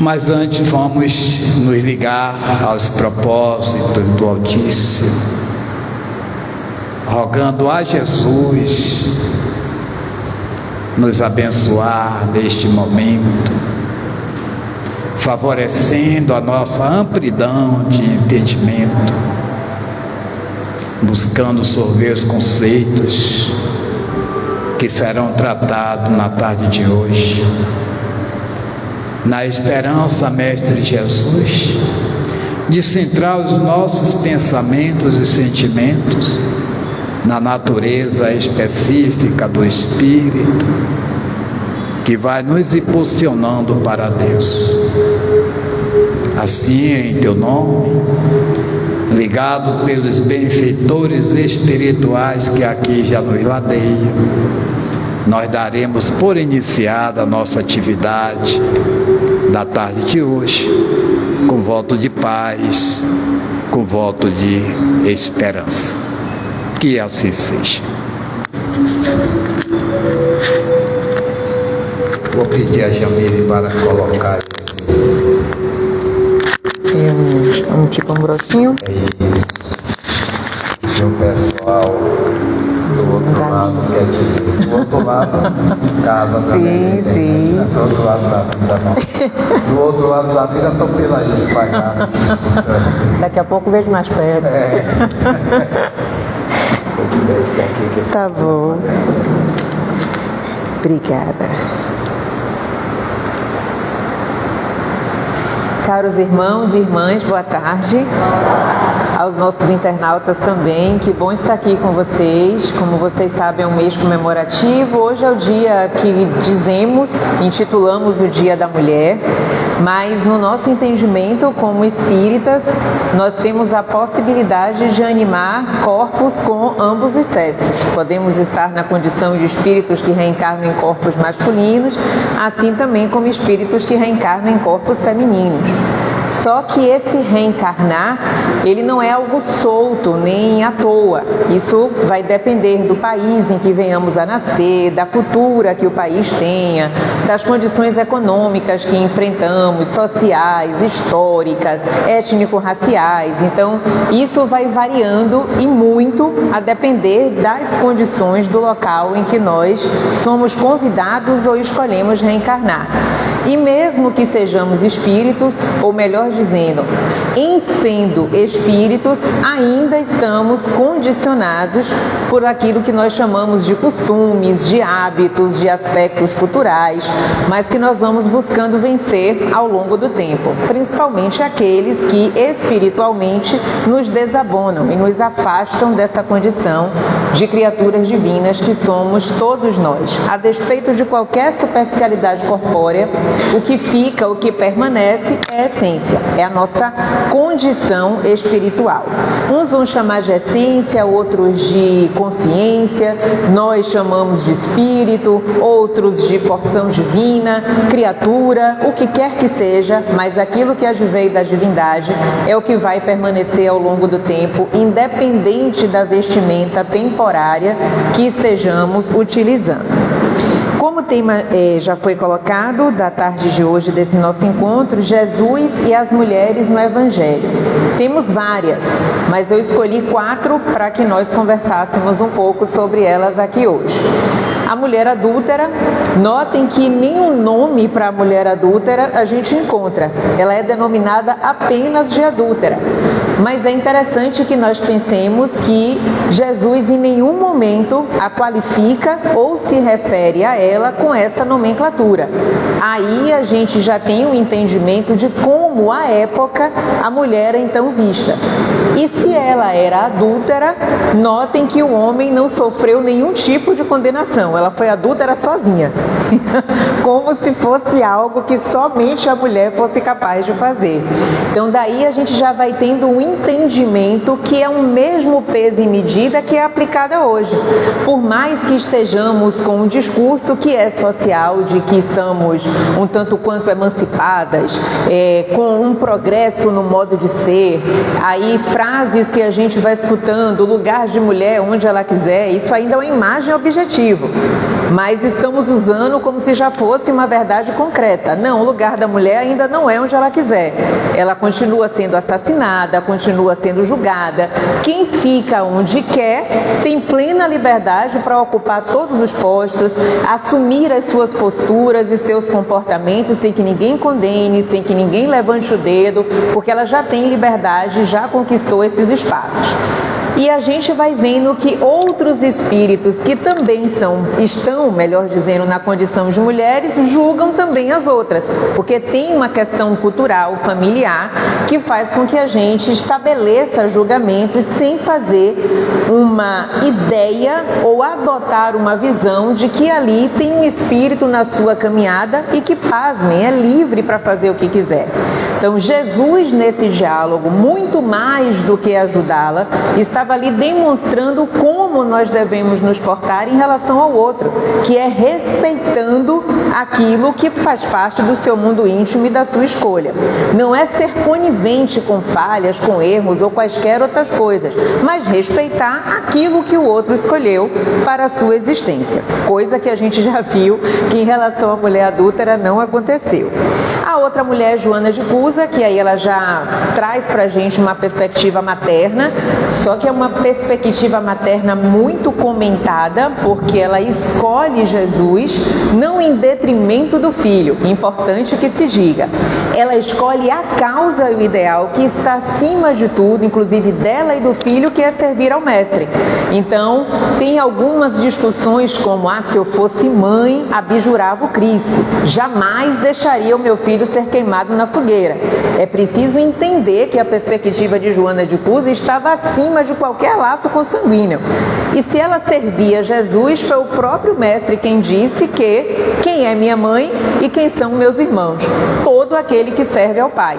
Mas antes vamos nos ligar aos propósitos do Altíssimo, rogando a Jesus nos abençoar neste momento, favorecendo a nossa amplidão de entendimento, buscando sorver os conceitos que serão tratados na tarde de hoje. Na esperança, Mestre Jesus, de centrar os nossos pensamentos e sentimentos na natureza específica do Espírito, que vai nos impulsionando para Deus. Assim, em Teu nome, ligado pelos benfeitores espirituais que aqui já nos ladeiam, nós daremos por iniciada a nossa atividade da tarde de hoje, com voto de paz, com voto de esperança. Que assim seja. Vou pedir a Jamile para colocar um tipo grossinho. É isso. E o pessoal do outro lado quer te ver. Do outro lado, casa também. Sim. Do outro lado da vida não. Do outro lado da vida, estou pela gente pagar. Daqui a pouco vejo mais perto. Esse aqui que Tá bom. Obrigada. Caros irmãos e irmãs, boa tarde. Aos nossos internautas também, que bom estar aqui com vocês. Como vocês sabem, é um mês comemorativo. Hoje é o dia que intitulamos o Dia da Mulher, mas no nosso entendimento como espíritas, nós temos a possibilidade de animar corpos com ambos os sexos. Podemos estar na condição de espíritos que reencarnam em corpos masculinos, assim também como espíritos que reencarnam em corpos femininos. Só que esse reencarnar, ele não é algo solto, nem à toa. Isso vai depender do país em que venhamos a nascer, da cultura que o país tenha, das condições econômicas que enfrentamos, sociais, históricas, étnico-raciais. Então, isso vai variando e muito a depender das condições do local em que nós somos convidados ou escolhemos reencarnar. E mesmo que sejamos espíritos, ou melhor dizendo, em sendo espíritos, ainda estamos condicionados por aquilo que nós chamamos de costumes, de hábitos, de aspectos culturais, mas que nós vamos buscando vencer ao longo do tempo, principalmente aqueles que espiritualmente nos desabonam e nos afastam dessa condição de criaturas divinas que somos todos nós. A despeito de qualquer superficialidade corpórea, o que fica, o que permanece é a essência, é a nossa condição espiritual. Uns vão chamar de essência, outros de consciência, nós chamamos de espírito, outros de porção divina, criatura, o que quer que seja, mas aquilo que adveio da divindade é o que vai permanecer ao longo do tempo, independente da vestimenta temporária que estejamos utilizando. Como o tema já foi colocado da tarde de hoje desse nosso encontro, Jesus e as mulheres no Evangelho. Temos várias, mas eu escolhi 4 para que nós conversássemos um pouco sobre elas aqui hoje. A mulher adúltera, notem que nenhum nome para a mulher adúltera a gente encontra. Ela é denominada apenas de adúltera. Mas é interessante que nós pensemos que Jesus em nenhum momento a qualifica ou se refere a ela com essa nomenclatura. Aí a gente já tem um entendimento de como, à época, a mulher é então vista. E se ela era adúltera, notem que o homem não sofreu nenhum tipo de condenação. Ela foi adúltera sozinha. Como se fosse algo que somente a mulher fosse capaz de fazer. Então daí a gente já vai tendo um entendimento que é o mesmo peso e medida que é aplicada hoje. Por mais que estejamos com um discurso que é social, de que estamos um tanto quanto emancipadas, com um progresso no modo de ser, aí frases que a gente vai escutando, lugar de mulher onde ela quiser, isso ainda é uma imagem objetiva, mas estamos usando como se já fosse uma verdade concreta. Não, o lugar da mulher ainda não é onde ela quiser. Ela continua sendo assassinada, continua sendo julgada. Quem fica onde quer tem plena liberdade para ocupar todos os postos, assumir as suas posturas e seus comportamentos sem que ninguém condene, sem que ninguém levante o dedo, porque ela já tem liberdade, já conquistou esses espaços. E a gente vai vendo que outros espíritos que também estão, melhor dizendo, na condição de mulheres, julgam também as outras, porque tem uma questão cultural, familiar, que faz com que a gente estabeleça julgamentos sem fazer uma ideia ou adotar uma visão de que ali tem um espírito na sua caminhada e que, pasmem, é livre para fazer o que quiser. Então, Jesus, nesse diálogo, muito mais do que ajudá-la, estava ali demonstrando como nós devemos nos portar em relação ao outro, que é respeitando aquilo que faz parte do seu mundo íntimo e da sua escolha. Não é ser conivente com falhas, com erros ou quaisquer outras coisas, mas respeitar aquilo que o outro escolheu para a sua existência. Coisa que a gente já viu que em relação à mulher adúltera não aconteceu. A outra mulher, Joana de Cusa, que aí ela já traz para a gente uma perspectiva materna, só que é uma perspectiva materna muito comentada, porque ela escolhe Jesus não em detrimento do filho, importante que se diga. Ela escolhe a causa e o ideal que está acima de tudo, inclusive dela e do filho, que é servir ao mestre. Então, tem algumas discussões como, se eu fosse mãe, abjurava o Cristo, jamais deixaria o meu filho ser queimado na fogueira. É preciso entender que a perspectiva de Joana de Cusa estava acima de qualquer laço consanguíneo. E se ela servia Jesus, foi o próprio mestre quem disse que quem é minha mãe e quem são meus irmãos? Todo aquele que serve ao Pai.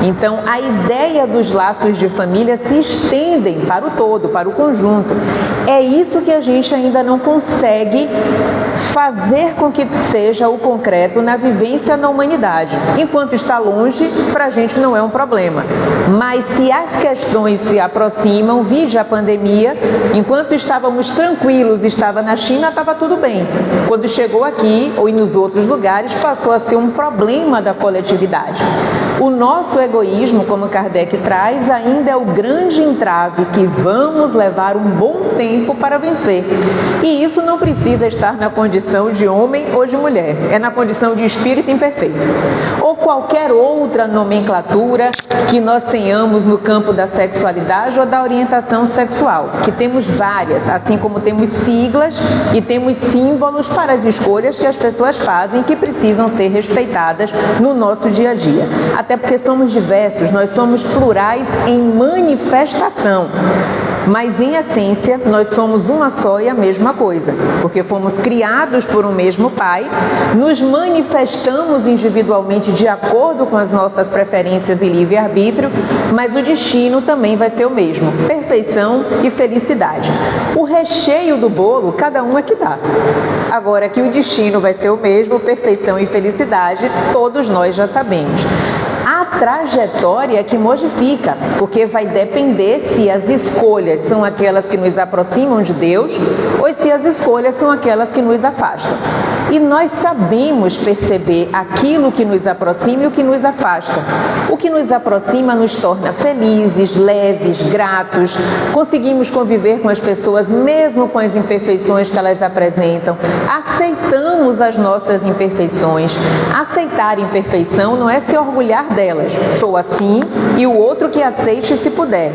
Então, a ideia dos laços de família se estendem para o todo, para o conjunto. É isso que a gente ainda não consegue fazer com que seja o concreto na vivência na humanidade. Enquanto está longe, para a gente não é um problema. Mas se as questões se aproximam, vide a pandemia, enquanto estávamos tranquilos, estava na China, estava tudo bem. Quando chegou aqui ou nos outros lugares, passou a ser um problema da coletividade. O nosso egoísmo, como Kardec traz, ainda é o grande entrave que vamos levar um bom tempo para vencer. E isso não precisa estar na condição de homem ou de mulher, é na condição de espírito imperfeito. Ou qualquer outra nomenclatura que nós tenhamos no campo da sexualidade ou da orientação sexual, que temos várias, assim como temos siglas e temos símbolos para as escolhas que as pessoas fazem que precisam ser respeitadas no nosso dia a dia. Até porque somos diversos, nós somos plurais em manifestação. Mas em essência nós somos uma só e a mesma coisa, porque fomos criados por um mesmo Pai, nos manifestamos individualmente de acordo com as nossas preferências e livre-arbítrio, mas o destino também vai ser o mesmo, perfeição e felicidade. O recheio do bolo, cada um é que dá. Agora que o destino vai ser o mesmo, perfeição e felicidade, todos nós já sabemos. A trajetória que modifica, porque vai depender se as escolhas são aquelas que nos aproximam de Deus ou se as escolhas são aquelas que nos afastam. E nós sabemos perceber aquilo que nos aproxima e o que nos afasta. O que nos aproxima nos torna felizes, leves, gratos, conseguimos conviver com as pessoas mesmo com as imperfeições que elas apresentam, aceitamos as nossas imperfeições. Aceitar imperfeição não é se orgulhar delas, sou assim e o outro que aceite se puder.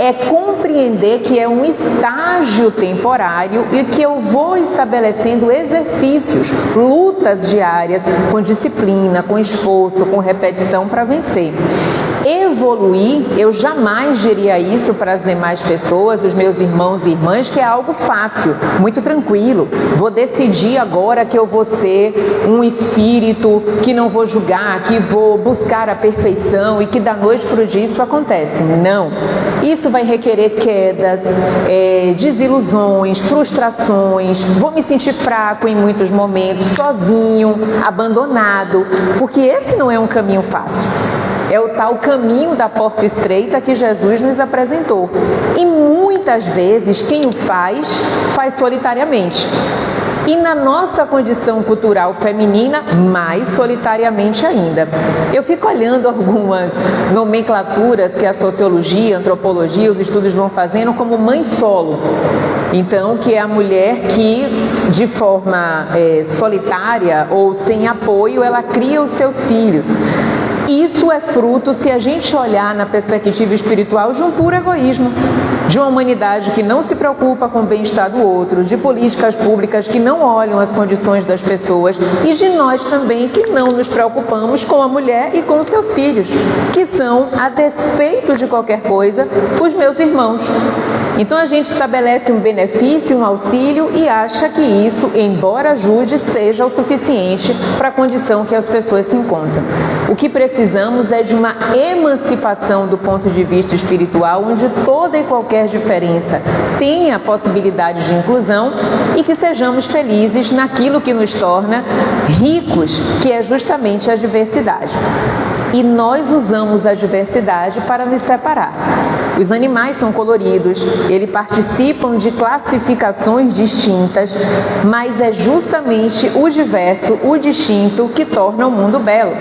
É compreender que é um estágio temporário e que eu vou estabelecendo exercícios, lutas diárias, com disciplina, com esforço, com repetição para vencer. evoluir, eu jamais diria isso para as demais pessoas, os meus irmãos e irmãs, que é algo fácil, muito tranquilo. Vou decidir agora que eu vou ser um espírito, que não vou julgar, que vou buscar a perfeição e que da noite para o dia isso acontece. Não. Isso vai requerer quedas, desilusões, frustrações, vou me sentir fraco em muitos momentos, sozinho, abandonado, porque esse não é um caminho fácil. É o tal caminho da porta estreita que Jesus nos apresentou. E muitas vezes quem o faz solitariamente. E na nossa condição cultural feminina, mais solitariamente ainda. Eu fico olhando algumas nomenclaturas que a sociologia, a antropologia, os estudos vão fazendo como mãe solo. Então, que é a mulher que, de forma solitária ou sem apoio, ela cria os seus filhos. Isso é fruto, se a gente olhar na perspectiva espiritual, de um puro egoísmo, de uma humanidade que não se preocupa com o bem-estar do outro, de políticas públicas que não olham as condições das pessoas e de nós também que não nos preocupamos com a mulher e com os seus filhos, que são, a despeito de qualquer coisa, os meus irmãos. Então a gente estabelece um benefício, um auxílio e acha que isso, embora ajude, seja o suficiente para a condição que as pessoas se encontram. O que precisamos é de uma emancipação do ponto de vista espiritual, onde toda e qualquer diferença tenha a possibilidade de inclusão e que sejamos felizes naquilo que nos torna ricos, que é justamente a diversidade. E nós usamos a diversidade para nos separar. Os animais são coloridos, eles participam de classificações distintas, mas é justamente o diverso, o distinto, que torna o mundo belo.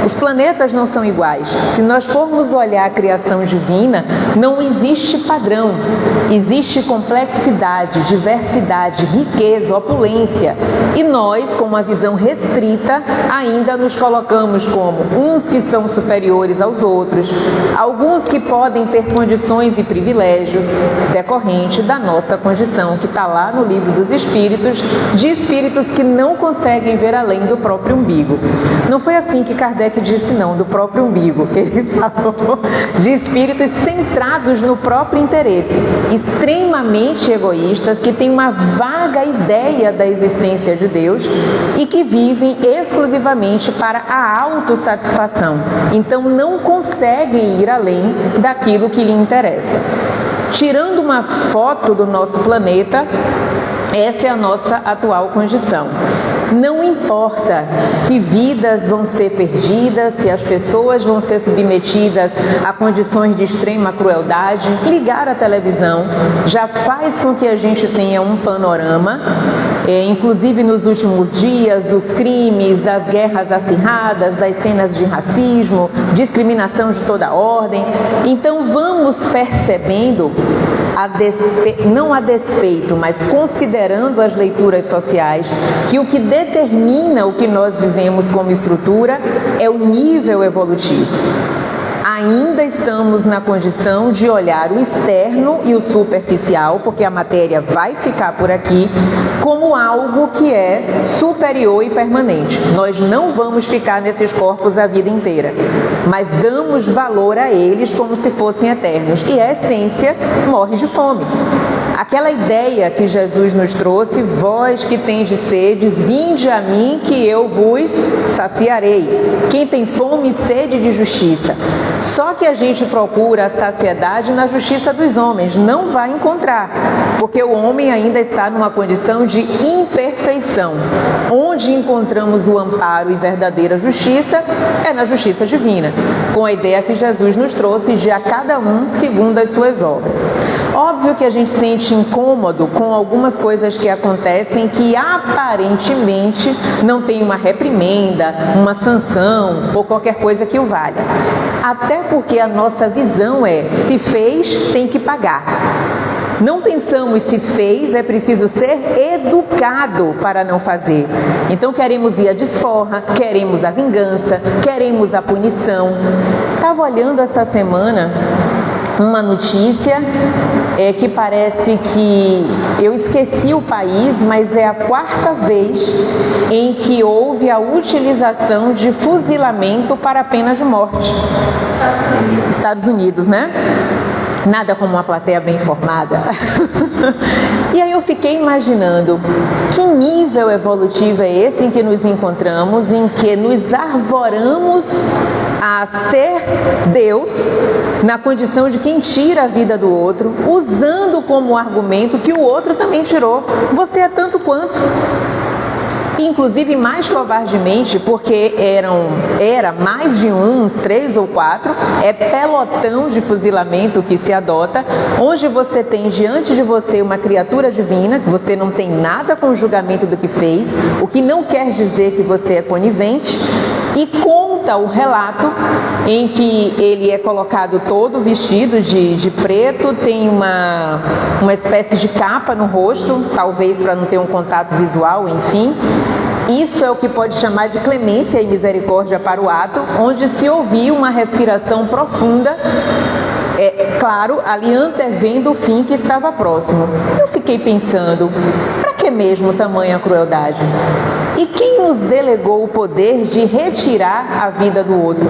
Os planetas não são iguais. Se nós formos olhar a criação divina, não existe padrão. Existe complexidade, diversidade, riqueza, opulência. E nós, com uma visão restrita, ainda nos colocamos como uns que são superiores aos outros, alguns que podem ter condições e privilégios decorrente da nossa condição, que está lá no livro dos Espíritos, de espíritos que não conseguem ver além do próprio umbigo. Não foi assim que Kardec disse, não, do próprio umbigo. Ele falou de espíritos centrados no próprio interesse, extremamente egoístas, que têm uma vaga ideia da existência de Deus e que vivem exclusivamente para a autossatisfação. Então não conseguem ir além daquilo que lhe interessa. Tirando uma foto do nosso planeta, essa é a nossa atual condição. Não importa se vidas vão ser perdidas, se as pessoas vão ser submetidas a condições de extrema crueldade, ligar a televisão já faz com que a gente tenha um panorama, inclusive nos últimos dias, dos crimes, das guerras acirradas, das cenas de racismo, discriminação de toda ordem. Então vamos percebendo, não a despeito, mas considerando as leituras sociais, que o que determina o que nós vivemos como estrutura é o nível evolutivo. Ainda estamos na condição de olhar o externo e o superficial, porque a matéria vai ficar por aqui, como algo que é superior e permanente. Nós não vamos ficar nesses corpos a vida inteira, mas damos valor a eles como se fossem eternos. E a essência morre de fome. Aquela ideia que Jesus nos trouxe, vós que tendes sedes, vinde a mim que eu vos saciarei. Quem tem fome e sede de justiça. Só que a gente procura a saciedade na justiça dos homens, não vai encontrar, porque o homem ainda está numa condição de imperfeição. Onde encontramos o amparo e verdadeira justiça é na justiça divina, com a ideia que Jesus nos trouxe de a cada um segundo as suas obras. Óbvio que a gente sente incômodo com algumas coisas que acontecem que aparentemente não tem uma reprimenda, uma sanção ou qualquer coisa que o valha. Até porque a nossa visão é, se fez, tem que pagar. Não pensamos se fez, é preciso ser educado para não fazer. Então queremos ir à desforra, queremos a vingança, queremos a punição. Estava olhando essa semana uma notícia que parece que eu esqueci o país, mas é a 4ª vez em que houve a utilização de fuzilamento para a pena de morte. Estados Unidos, né? Nada como uma plateia bem informada. E aí eu fiquei imaginando que nível evolutivo é esse em que nos encontramos, em que nos arvoramos a ser Deus na condição de quem tira a vida do outro, usando como argumento que o outro também tirou. Você é tanto quanto. Inclusive mais covardemente, porque era mais de uns 3 ou 4, é pelotão de fuzilamento que se adota, onde você tem diante de você uma criatura divina, que você não tem nada com o julgamento do que fez, o que não quer dizer que você é conivente, e conta o relato em que ele é colocado todo vestido de preto, tem uma espécie de capa no rosto, talvez para não ter um contato visual, enfim. Isso é o que pode chamar de clemência e misericórdia para o ato, onde se ouviu uma respiração profunda, claro, ali antevendo o fim que estava próximo. Eu fiquei pensando, para que mesmo tamanha crueldade? E quem nos delegou o poder de retirar a vida do outro?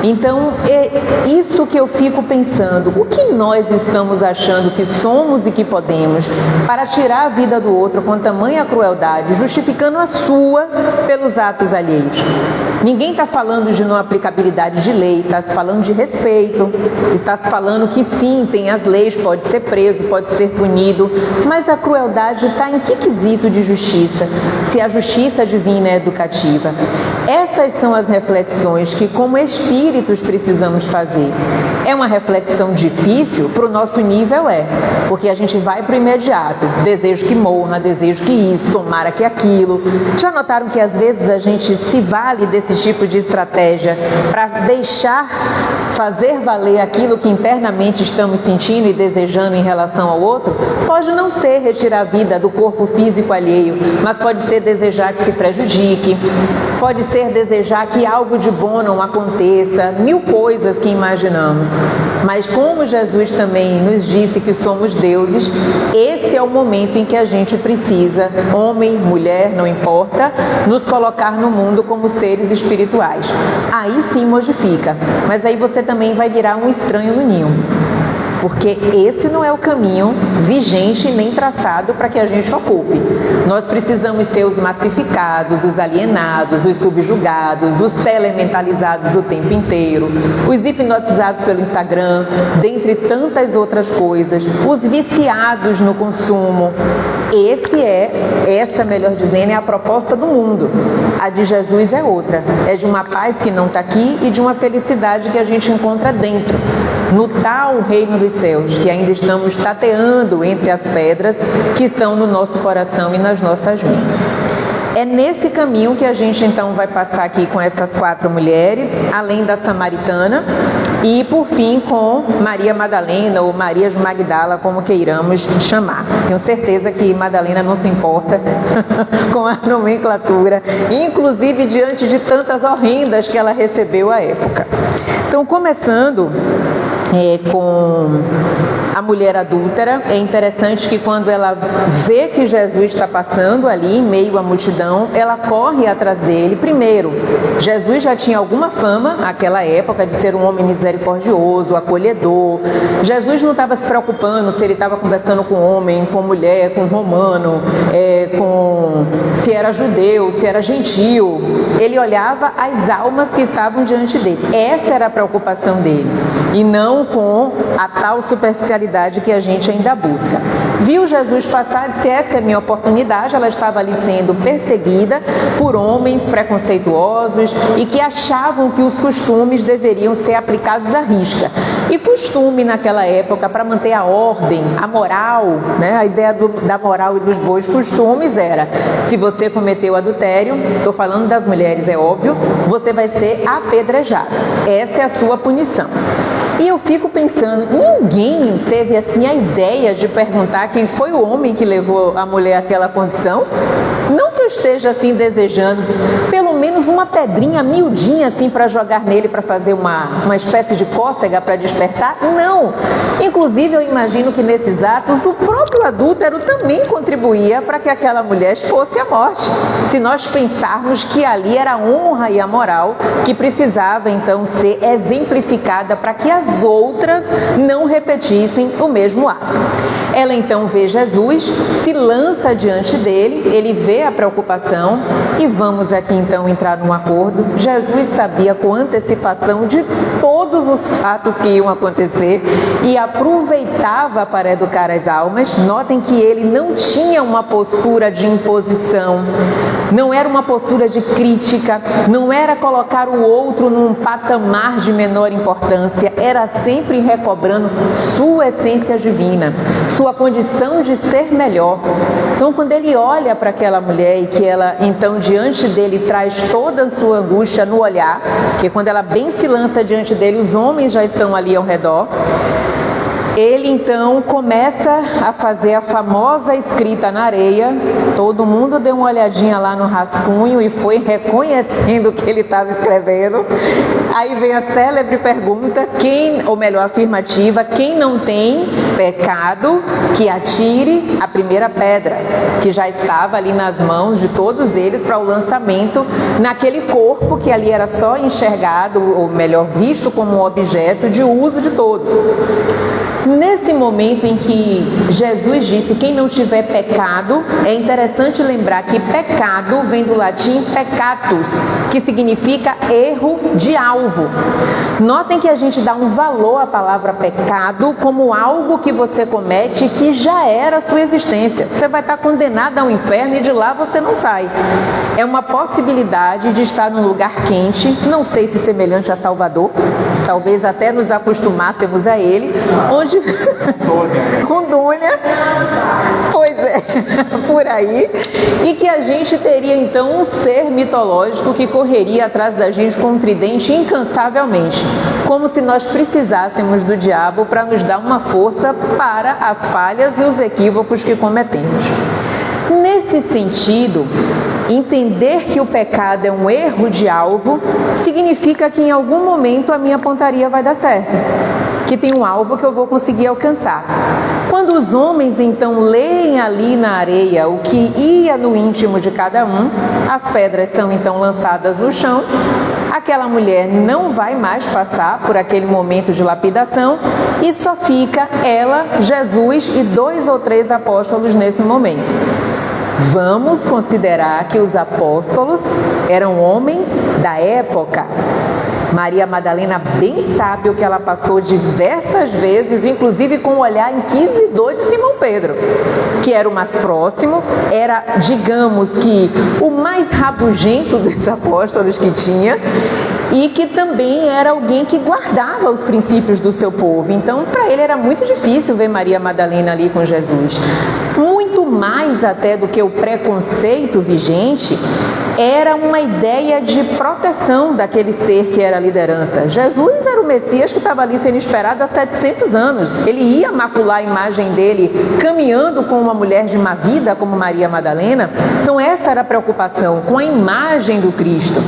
Então, é isso que eu fico pensando. O que nós estamos achando que somos e que podemos para tirar a vida do outro com tamanha crueldade, justificando a sua pelos atos alheios? Ninguém está falando de não aplicabilidade de lei, está se falando de respeito, está se falando que sim, tem as leis, pode ser preso, pode ser punido, mas a crueldade está em que quesito de justiça? Se a justiça divina é educativa. Essas são as reflexões que, como espíritos, precisamos fazer. É uma reflexão difícil? Para o nosso nível porque a gente vai para o imediato. Desejo que morra, desejo que isso, tomara que aquilo. Já notaram que às vezes a gente se vale desse tipo de estratégia para deixar fazer valer aquilo que internamente estamos sentindo e desejando em relação ao outro? Pode não ser retirar a vida do corpo físico alheio, mas pode ser desejar que se prejudique, pode ser desejar que algo de bom não aconteça, 1000 coisas que imaginamos. Mas como Jesus também nos disse que somos deuses, esse é o momento em que a gente precisa, homem, mulher, não importa, nos colocar no mundo como seres espirituais. Aí sim modifica, mas aí você também vai virar um estranho no ninho. Porque esse não é o caminho vigente nem traçado para que a gente ocupe. Nós precisamos ser os massificados, os alienados, os subjugados, os telementalizados o tempo inteiro, os hipnotizados pelo Instagram, dentre tantas outras coisas, os viciados no consumo. Essa, melhor dizendo, é a proposta do mundo. A de Jesus é outra. É de uma paz que não está aqui e de uma felicidade que a gente encontra dentro, no tal reino dos céus, que ainda estamos tateando entre as pedras que estão no nosso coração e nas nossas mentes. É nesse caminho que a gente então vai passar aqui com essas 4 mulheres, além da samaritana, e por fim com Maria Madalena ou Maria de Magdala, como queiramos chamar. Tenho certeza que Madalena não se importa com a nomenclatura, inclusive diante de tantas horrendas que ela recebeu à época. Então, começando com a mulher adúltera, é interessante que quando ela vê que Jesus está passando ali em meio à multidão, ela corre atrás dele. Primeiro, Jesus já tinha alguma fama naquela época de ser um homem misericordioso, acolhedor. Jesus não estava se preocupando se ele estava conversando com homem, com mulher, com romano, se era judeu, se era gentil. Ele olhava as almas que estavam diante dele. Essa era a preocupação dele, e não com a tal superficialidade que a gente ainda busca. Viu Jesus passar e disse: essa é a minha oportunidade. Ela estava ali sendo perseguida por homens preconceituosos e que achavam que os costumes deveriam ser aplicados à risca. E costume naquela época, para manter a ordem, a moral, né? A ideia da moral e dos bons costumes era: se você cometeu adultério, estou falando das mulheres, é óbvio, você vai ser apedrejado. Essa é a sua punição. E eu fico pensando, ninguém teve assim a ideia de perguntar quem foi o homem que levou a mulher àquela condição? Não que eu esteja assim desejando, pelo menos menos uma pedrinha miudinha assim para jogar nele, para fazer uma espécie de cócega para despertar? Não. Inclusive eu imagino que nesses atos o próprio adúltero também contribuía para que aquela mulher fosse à morte. Se nós pensarmos que ali era a honra e a moral que precisava então ser exemplificada para que as outras não repetissem o mesmo ato. Ela então vê Jesus, se lança diante dele, ele vê a preocupação e vamos aqui então entrar num acordo. Jesus sabia com antecipação de todos os fatos que iam acontecer e aproveitava para educar as almas. Notem que ele não tinha uma postura de imposição, não era uma postura de crítica, não era colocar o outro num patamar de menor importância, era sempre recobrando sua essência divina, sua condição de ser melhor. Então, quando ele olha para aquela mulher e que ela, então, diante dele traz toda a sua angústia no olhar, que quando ela bem se lança diante dele, os homens já estão ali ao redor, ele então começa a fazer a famosa escrita na areia. Todo mundo deu uma olhadinha lá no rascunho e foi reconhecendo o que ele estava escrevendo. Aí vem a célebre pergunta, afirmativa, quem não tem pecado, que atire a primeira pedra, que já estava ali nas mãos de todos eles para o lançamento naquele corpo que ali era só enxergado, ou melhor, visto como um objeto de uso de todos. Nesse momento em que Jesus disse quem não tiver pecado, é interessante lembrar que pecado vem do latim peccatus, que significa erro de alvo. Notem que a gente dá um valor à palavra pecado como algo que você comete que já era a sua existência. Você vai estar condenado ao inferno e de lá você não sai. É uma possibilidade de estar num lugar quente, não sei se semelhante a Salvador, talvez até nos acostumássemos a ele, onde Rondônia, pois é, por aí, e que a gente teria então um ser mitológico que correria atrás da gente com um tridente incansavelmente, como se nós precisássemos do diabo para nos dar uma força para as falhas e os equívocos que cometemos. Nesse sentido, entender que o pecado é um erro de alvo significa que em algum momento a minha pontaria vai dar certo, que tem um alvo que eu vou conseguir alcançar. Quando os homens então leem ali na areia o que ia no íntimo de cada um, as pedras são então lançadas no chão, aquela mulher não vai mais passar por aquele momento de lapidação e só fica ela, Jesus e 2 ou 3 apóstolos nesse momento. Vamos considerar que os apóstolos eram homens da época. Maria Madalena bem sabe o que ela passou diversas vezes, inclusive com o olhar inquisidor de Simão Pedro, que era o mais próximo, era, digamos que, o mais rabugento dos apóstolos que tinha, e que também era alguém que guardava os princípios do seu povo. Então, para ele era muito difícil ver Maria Madalena ali com Jesus. Muito mais até do que o preconceito vigente, era uma ideia de proteção daquele ser que era a liderança. Jesus era o Messias que estava ali sendo esperado há 700 anos. Ele ia macular a imagem dele caminhando com uma mulher de má vida como Maria Madalena. Então essa era a preocupação com a imagem do Cristo.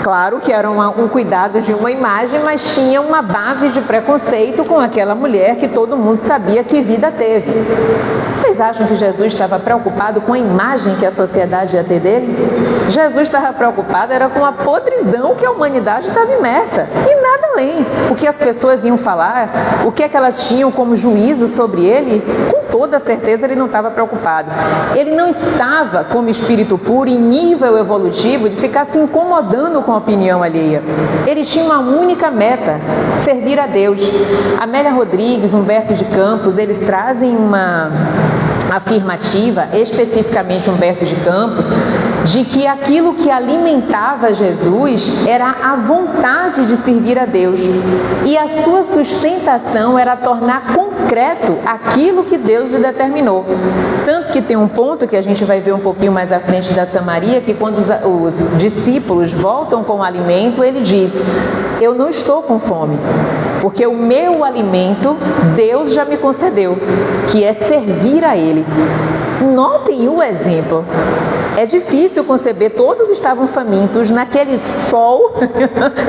Claro que era um cuidado de uma imagem, mas tinha uma base de preconceito com aquela mulher que todo mundo sabia que vida teve. Vocês acham que Jesus estava preocupado com a imagem que a sociedade ia ter dele? Jesus estava preocupado era com a podridão que a humanidade estava imersa e nada além. O que as pessoas iam falar, o que é que elas tinham como juízo sobre ele, com toda certeza ele não estava preocupado. Ele não estava como espírito puro em nível evolutivo de ficar se incomodando com a opinião alheia. Ele tinha uma única meta: servir a Deus. Amélia Rodrigues, Humberto de Campos, eles trazem uma afirmativa, especificamente Humberto de Campos, de que aquilo que alimentava Jesus era a vontade de servir a Deus e a sua sustentação era tornar concreto aquilo que Deus lhe determinou. Tanto que tem um ponto que a gente vai ver um pouquinho mais à frente da Samaria, que quando os discípulos voltam com o alimento, ele diz: eu não estou com fome, porque o meu alimento Deus já me concedeu, que é servir a Ele. Notem o exemplo. É difícil conceber, todos estavam famintos naquele sol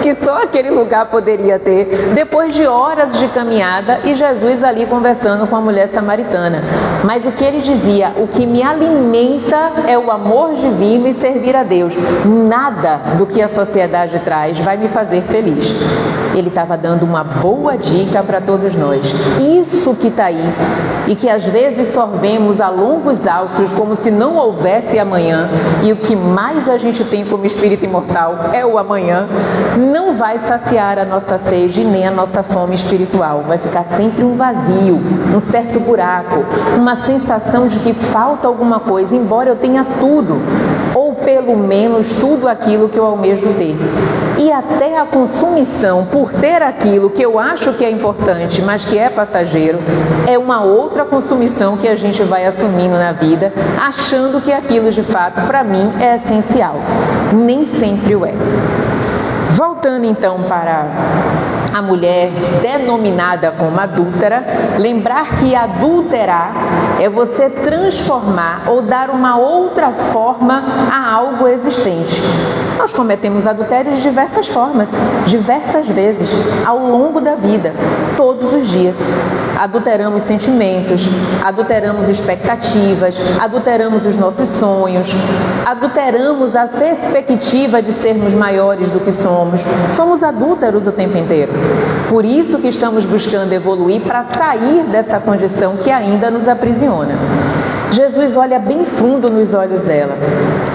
que só aquele lugar poderia ter, depois de horas de caminhada e Jesus ali conversando com a mulher samaritana. Mas o que ele dizia: o que me alimenta é o amor divino e servir a Deus. Nada do que a sociedade traz vai me fazer feliz. Ele estava dando uma boa dica para todos nós. Isso que está aí e que às vezes sorvemos a longos altos como se não houvesse amanhã, e o que mais a gente tem como espírito imortal é o amanhã, não vai saciar a nossa sede nem a nossa fome espiritual. Vai ficar sempre um vazio, um certo buraco, uma sensação de que falta alguma coisa, embora eu tenha tudo, ou pelo menos tudo aquilo que eu almejo ter. E até a consumição por ter aquilo que eu acho que é importante, mas que é passageiro, é uma outra consumição que a gente vai assumindo na vida, achando que aquilo de fato para mim é essencial. Nem sempre o é. Voltando então para a mulher denominada como adúltera, lembrar que adulterar é você transformar ou dar uma outra forma a algo existente. Nós cometemos adultério de diversas formas, diversas vezes, ao longo da vida, todos os dias. Adulteramos sentimentos, adulteramos expectativas, adulteramos os nossos sonhos, adulteramos a perspectiva de sermos maiores do que somos. Somos adúlteros o tempo inteiro. Por isso que estamos buscando evoluir para sair dessa condição que ainda nos aprisiona. Jesus olha bem fundo nos olhos dela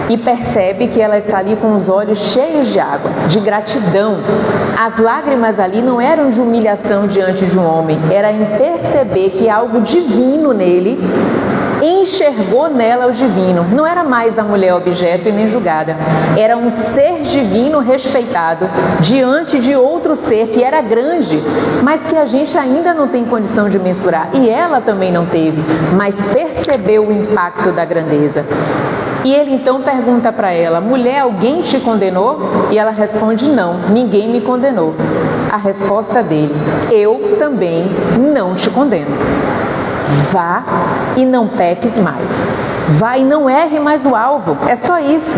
e percebe que ela está ali com os olhos cheios de água, de gratidão. As lágrimas ali não eram de humilhação diante de um homem, era em perceber que algo divino nele enxergou nela o divino. Não era mais a mulher objeto e nem julgada, era um ser divino respeitado diante de outro ser que era grande, mas que a gente ainda não tem condição de mensurar, e ela também não teve, mas percebeu o impacto da grandeza. E ele então pergunta para ela: mulher, alguém te condenou? E ela responde: não, ninguém me condenou. A resposta dele: eu também não te condeno. Vá e não peques mais. Vá e não erre mais o alvo. É só isso.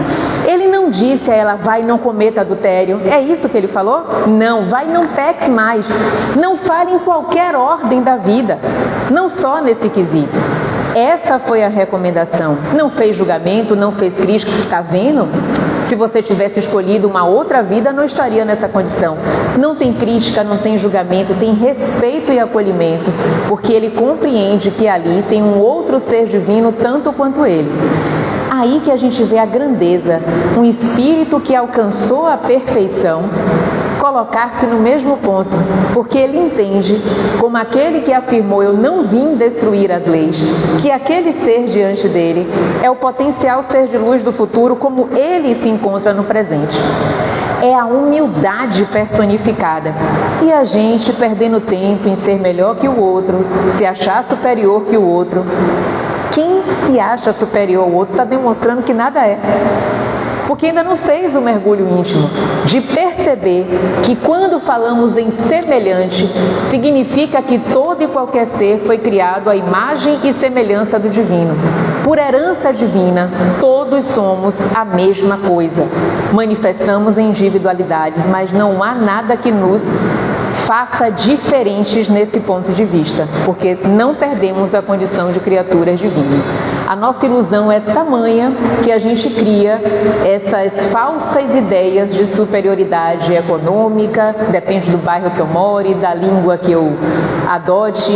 Ele não disse a ela: vai e não cometa adultério. É isso que ele falou? Não, vai e não peques mais. Não fale em qualquer ordem da vida, não só nesse quesito. Essa foi a recomendação. Não fez julgamento, não fez crítica. Está vendo? Se você tivesse escolhido uma outra vida, não estaria nessa condição. Não tem crítica, não tem julgamento, tem respeito e acolhimento, porque ele compreende que ali tem um outro ser divino tanto quanto ele. Aí que a gente vê a grandeza, um espírito que alcançou a perfeição, colocar-se no mesmo ponto, porque ele entende, como aquele que afirmou: eu não vim destruir as leis, que aquele ser diante dele é o potencial ser de luz do futuro, como ele se encontra no presente. É a humildade personificada. E a gente perdendo tempo em ser melhor que o outro, se achar superior que o outro. Quem se acha superior ao outro está demonstrando que nada é, porque ainda não fez o mergulho íntimo de perceber que quando falamos em semelhante, significa que todo e qualquer ser foi criado à imagem e semelhança do divino. Por herança divina, todos somos a mesma coisa. Manifestamos individualidades, mas não há nada que nos faça diferentes nesse ponto de vista, porque não perdemos a condição de criaturas divinas. A nossa ilusão é tamanha que a gente cria essas falsas ideias de superioridade econômica, depende do bairro que eu more, da língua que eu adote,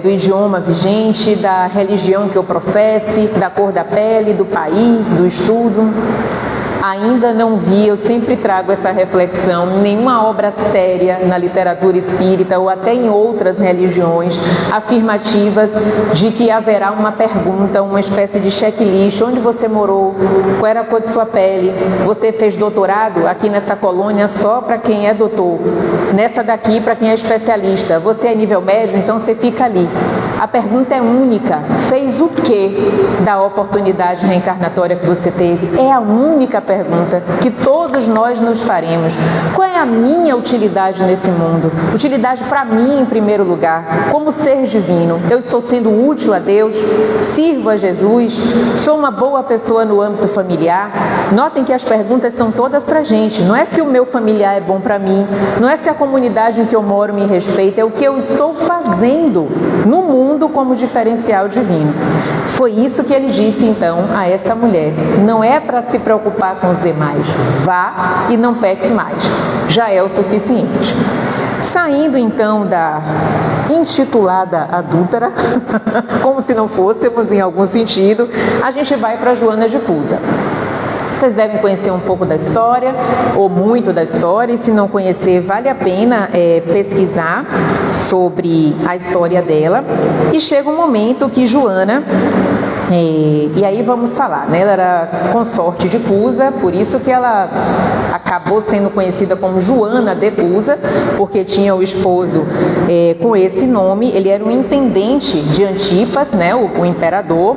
do idioma vigente, da religião que eu professe, da cor da pele, do país, do estudo. Ainda não vi, eu sempre trago essa reflexão, nenhuma obra séria na literatura espírita ou até em outras religiões afirmativas de que haverá uma pergunta, uma espécie de checklist: onde você morou, qual era a cor de sua pele, você fez doutorado aqui nessa colônia só para quem é doutor, nessa daqui para quem é especialista, você é nível médio, então você fica ali. A pergunta é única: fez o que da oportunidade reencarnatória que você teve? É a única pergunta pergunta que todos nós nos faremos. Qual é a minha utilidade nesse mundo? Utilidade para mim em primeiro lugar, como ser divino. Eu estou sendo útil a Deus? Sirvo a Jesus? Sou uma boa pessoa no âmbito familiar? Notem que as perguntas são todas para a gente. Não é se o meu familiar é bom para mim, não é se a comunidade em que eu moro me respeita, é o que eu estou fazendo no mundo como diferencial divino. Foi isso que ele disse então a essa mulher. Não é para se preocupar com os demais. Vá e não peque mais. Já é o suficiente. Saindo então da intitulada adúltera, como se não fôssemos em algum sentido, a gente vai para Joana de Cusa. Vocês devem conhecer um pouco da história, ou muito da história, e se não conhecer, vale a pena pesquisar sobre a história dela. E chega um momento que Joana, e aí vamos falar, né? Ela era consorte de Cusa, por isso que ela acabou sendo conhecida como Joana de Cusa, porque tinha o esposo com esse nome. Ele era um intendente de Antipas, né? O imperador.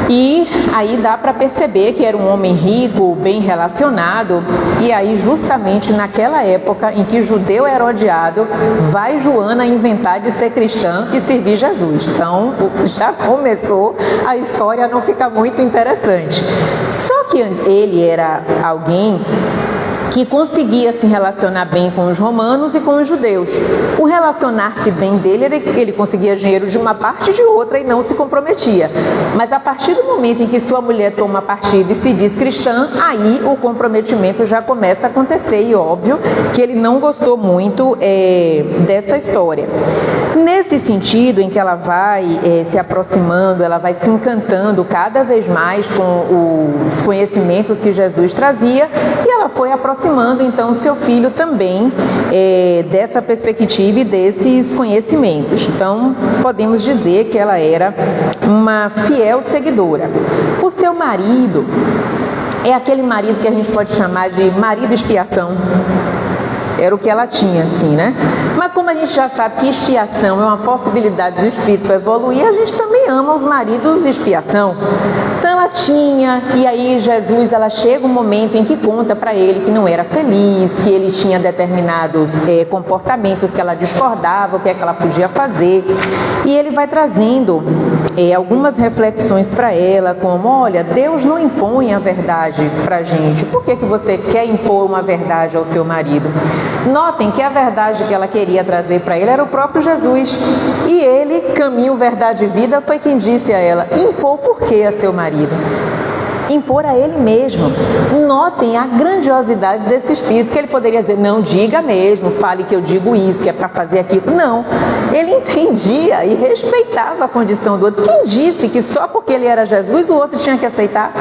E aí dá para perceber que era um homem rico, bem relacionado, e aí justamente naquela época em que judeu era odiado, vai Joana inventar de ser cristã e servir Jesus. Então já começou a história a não ficar muito interessante. Só que ele era alguém que conseguia se relacionar bem com os romanos e com os judeus. O relacionar-se bem dele, ele conseguia dinheiro de uma parte e de outra e não se comprometia. Mas a partir do momento em que sua mulher toma partido e se diz cristã, aí o comprometimento já começa a acontecer. E óbvio que ele não gostou muito dessa história. Nesse sentido em que ela vai se aproximando, ela vai se encantando cada vez mais com os conhecimentos que Jesus trazia, e ela foi aproximando então seu filho também dessa perspectiva e desses conhecimentos. Então podemos dizer que ela era uma fiel seguidora. O seu marido é aquele marido que a gente pode chamar de marido expiação. Era o que ela tinha, assim, né? Mas como a gente já sabe que expiação é uma possibilidade do espírito evoluir, a gente também ama os maridos expiação. Então ela tinha, e aí Jesus, ela chega um momento em que conta para ele que não era feliz, que ele tinha determinados comportamentos que ela discordava, o que é que ela podia fazer. E ele vai trazendo algumas reflexões para ela, como, olha, Deus não impõe a verdade para a gente. Por que você quer impor uma verdade ao seu marido? Notem que a verdade que ela queria trazer para ele era o próprio Jesus. E ele, caminho, verdade e vida, foi quem disse a ela: impor por que a seu marido? Impor a ele mesmo. Notem a grandiosidade desse espírito, que ele poderia dizer, não, diga mesmo, fale que eu digo isso, que é para fazer aquilo. Não, ele entendia e respeitava a condição do outro. Quem disse que só porque ele era Jesus o outro tinha que aceitar?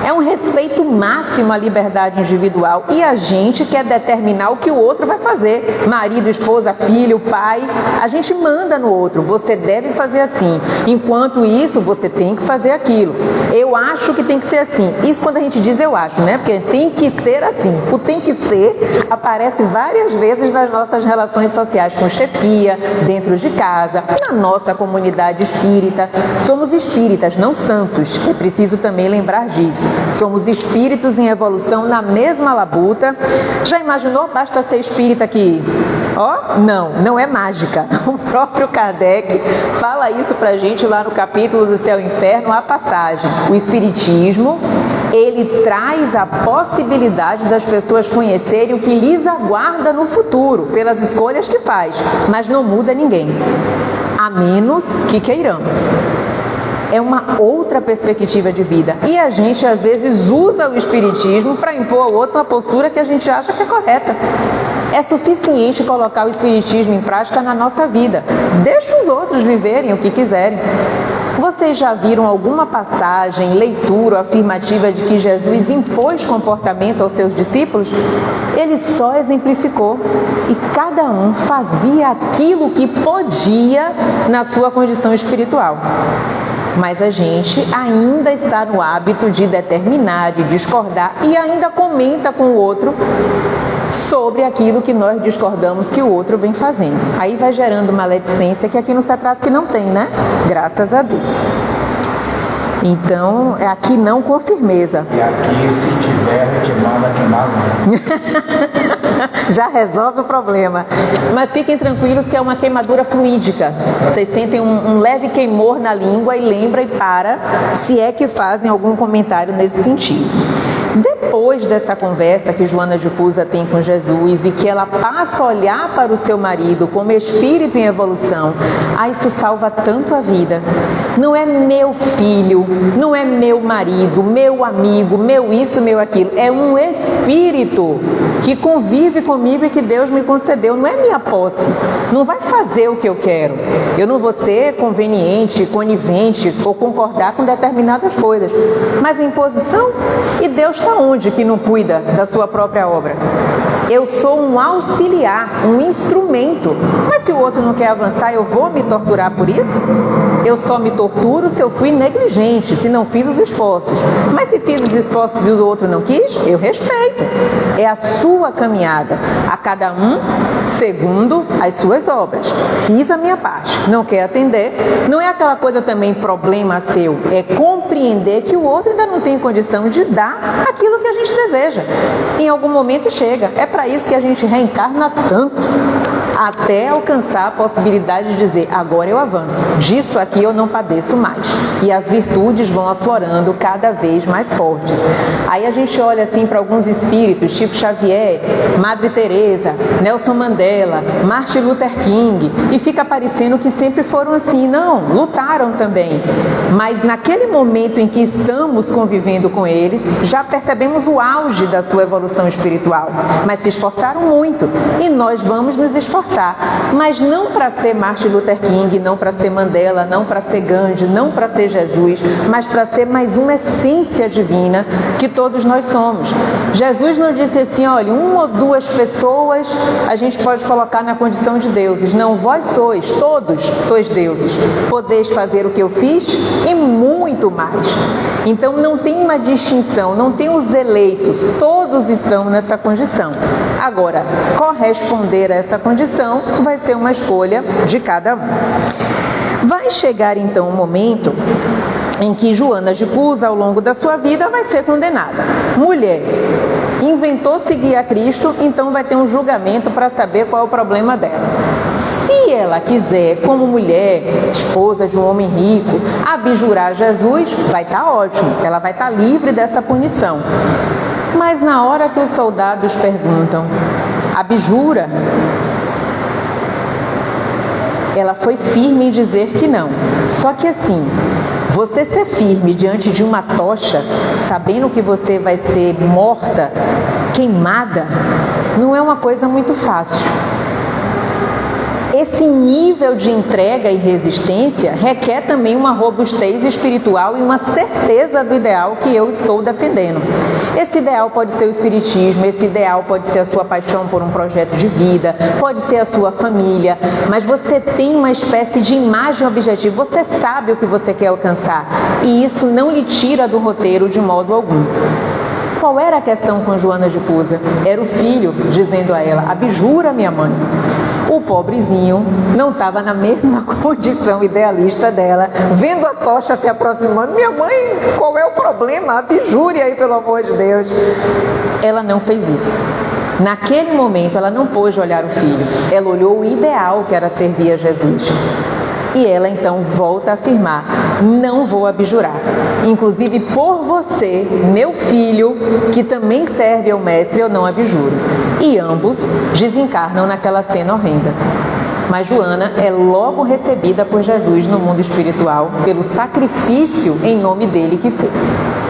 É um respeito máximo à liberdade individual, e a gente quer determinar o que o outro vai fazer. Marido, esposa, filho, pai, a gente manda no outro, você deve fazer assim, enquanto isso você tem que fazer aquilo. Eu acho que tem que ser assim. Isso quando a gente diz eu acho, né? Porque tem que ser assim. O tem que ser aparece várias vezes nas nossas relações sociais, com chefia, dentro de casa, na nossa comunidade espírita. Somos espíritas, não santos. É preciso também lembrar disso. Somos espíritos em evolução na mesma labuta. Já imaginou? Basta ser espírita aqui. Não é mágica. O próprio Kardec fala isso pra gente lá no capítulo do Céu e Inferno, a passagem. O espiritismo, ele traz a possibilidade das pessoas conhecerem o que lhes aguarda no futuro, pelas escolhas que faz, mas não muda ninguém, a menos que queiramos. É uma outra perspectiva de vida. E a gente, às vezes, usa o espiritismo para impor ao outro uma postura que a gente acha que é correta. É suficiente colocar o espiritismo em prática na nossa vida. Deixa os outros viverem o que quiserem. Vocês já viram alguma passagem, leitura afirmativa de que Jesus impôs comportamento aos seus discípulos? Ele só exemplificou, e cada um fazia aquilo que podia na sua condição espiritual. Mas a gente ainda está no hábito de determinar, de discordar, e ainda comenta com o outro sobre aquilo que nós discordamos que o outro vem fazendo. Aí vai gerando maledicência que aqui no Cetras que não tem, né? Graças a Deus. Então, aqui não com firmeza. E aqui, se guerra e te manda queimar Já resolve o problema. Mas fiquem tranquilos que é uma queimadura fluídica. Vocês sentem um leve queimor na língua e lembra e para, se é que fazem algum comentário nesse sentido. Depois dessa conversa que Joana de Cusa tem com Jesus e que ela passa a olhar para o seu marido como espírito em evolução, isso salva tanto a vida. Não é meu filho, não é meu marido, meu amigo, meu isso, meu aquilo. É um espírito que convive comigo e que Deus me concedeu. Não é minha posse. Não vai fazer o que eu quero. Eu não vou ser conveniente, conivente ou concordar com determinadas coisas. Mas em posição, e Deus está onde que não cuida da sua própria obra? Eu sou um auxiliar, um instrumento. Mas se o outro não quer avançar, eu vou me torturar por isso? Eu só me torturo se eu fui negligente, se não fiz os esforços. Mas se fiz os esforços e o outro não quis, eu respeito. É a sua caminhada, a cada um segundo as suas obras. Fiz a minha parte. Não quer atender? Não é aquela coisa também problema seu. É compreender que o outro ainda não tem condição de dar aquilo que a gente deseja. Em algum momento chega. É para isso que a gente reencarna tanto, até alcançar a possibilidade de dizer, agora eu avanço, disso aqui eu não padeço mais. E as virtudes vão aflorando cada vez mais fortes. Aí a gente olha assim para alguns espíritos, Chico Xavier, Madre Teresa, Nelson Mandela, Martin Luther King, e fica parecendo que sempre foram assim. Não, lutaram também. Mas naquele momento em que estamos convivendo com eles, já percebemos o auge da sua evolução espiritual. Mas se esforçaram muito, e nós vamos nos esforçar, mas não para ser Martin Luther King, não para ser Mandela, não para ser Gandhi, não para ser Jesus, mas para ser mais uma essência divina que todos nós somos. Jesus não disse assim, olha, uma ou duas pessoas a gente pode colocar na condição de deuses. Não, vós sois, todos sois deuses. Podeis fazer o que eu fiz e muito mais. Então não tem uma distinção, não tem os eleitos, todos estão nessa condição. Agora, corresponder a essa condição vai ser uma escolha de cada um. Vai chegar então um momento em que Joana de Cusa, ao longo da sua vida, vai ser condenada. Mulher, inventou seguir a Cristo, então vai ter um julgamento para saber qual é o problema dela. Se ela quiser, como mulher, esposa de um homem rico, abjurar Jesus, vai estar ótimo, ela vai estar livre dessa punição. Mas na hora que os soldados perguntam, abjura? Ela foi firme em dizer que não. Só que assim, você ser firme diante de uma tocha, sabendo que você vai ser morta, queimada, não é uma coisa muito fácil. Esse nível de entrega e resistência requer também uma robustez espiritual e uma certeza do ideal que eu estou defendendo. Esse ideal pode ser o espiritismo, esse ideal pode ser a sua paixão por um projeto de vida, pode ser a sua família, mas você tem uma espécie de imagem objetiva, você sabe o que você quer alcançar e isso não lhe tira do roteiro de modo algum. Qual era a questão com Joana de Cusa? Era o filho dizendo a ela, abjura minha mãe. O pobrezinho não estava na mesma condição idealista dela, vendo a tocha se aproximando. Minha mãe, qual é o problema? Abjure aí, pelo amor de Deus. Ela não fez isso. Naquele momento, ela não pôde olhar o filho. Ela olhou o ideal que era servir a Jesus. E ela então volta a afirmar, não vou abjurar. Inclusive por você, meu filho, que também serve ao mestre, eu não abjuro. E ambos desencarnam naquela cena horrenda. Mas Joana é logo recebida por Jesus no mundo espiritual, pelo sacrifício em nome dele que fez.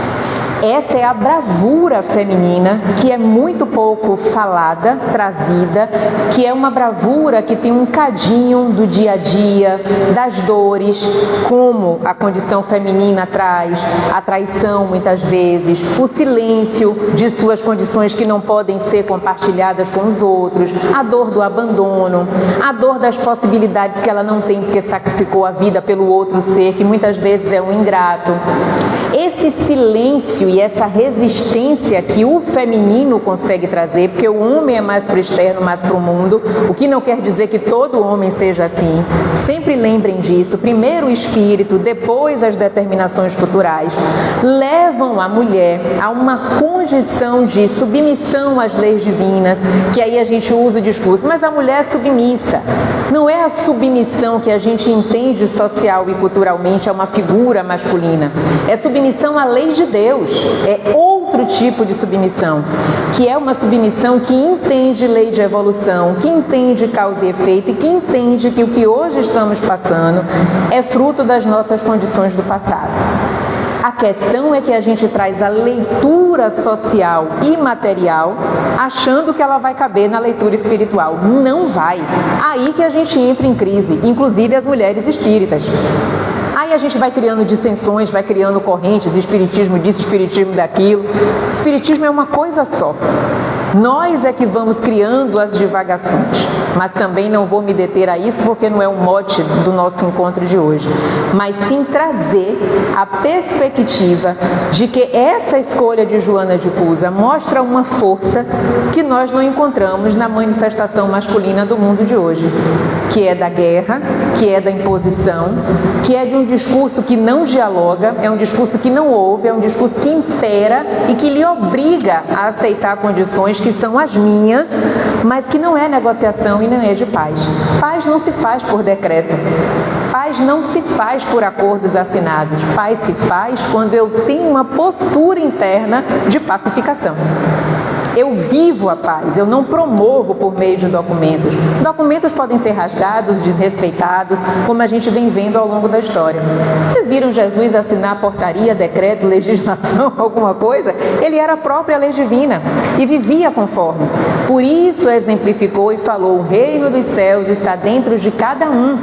Essa é a bravura feminina que é muito pouco falada, trazida, que é uma bravura que tem um cadinho do dia a dia, das dores, como a condição feminina traz, a traição muitas vezes, o silêncio de suas condições que não podem ser compartilhadas com os outros, a dor do abandono, a dor das possibilidades que ela não tem porque sacrificou a vida pelo outro ser, que muitas vezes é um ingrato. Esse silêncio e essa resistência que o feminino consegue trazer, porque o homem é mais para o externo, mais para o mundo, o que não quer dizer que todo homem seja assim. Sempre lembrem disso. Primeiro o espírito, depois as determinações culturais, levam a mulher a uma condição de submissão às leis divinas, que aí a gente usa o discurso, mas a mulher é submissa. Não é a submissão que a gente entende social e culturalmente a uma figura masculina. É submissão à lei de Deus. É outro tipo de submissão, que é uma submissão que entende lei de evolução, que entende causa e efeito e que entende que o que hoje estamos passando é fruto das nossas condições do passado. A questão é que a gente traz a leitura social e material achando que ela vai caber na leitura espiritual. Não vai. Aí que a gente entra em crise, inclusive as mulheres espíritas. Aí a gente vai criando dissensões, vai criando correntes, espiritismo disso, espiritismo daquilo. Espiritismo é uma coisa só. Nós é que vamos criando as divagações, mas também não vou me deter a isso porque não é o mote do nosso encontro de hoje, mas sim trazer a perspectiva de que essa escolha de Joana de Cusa mostra uma força que nós não encontramos na manifestação masculina do mundo de hoje, que é da guerra, que é da imposição, que é de um discurso que não dialoga, é um discurso que não ouve, é um discurso que impera e que lhe obriga a aceitar condições que são as minhas, mas que não é negociação e não é de paz. Paz não se faz por decreto. Paz não se faz por acordos assinados. Paz se faz quando eu tenho uma postura interna de pacificação. Eu vivo a paz, eu não promovo por meio de documentos. Documentos podem ser rasgados, desrespeitados, como a gente vem vendo ao longo da história. Vocês viram Jesus assinar portaria, decreto, legislação, alguma coisa? Ele era a própria lei divina e vivia conforme. Por isso exemplificou e falou: o reino dos céus está dentro de cada um.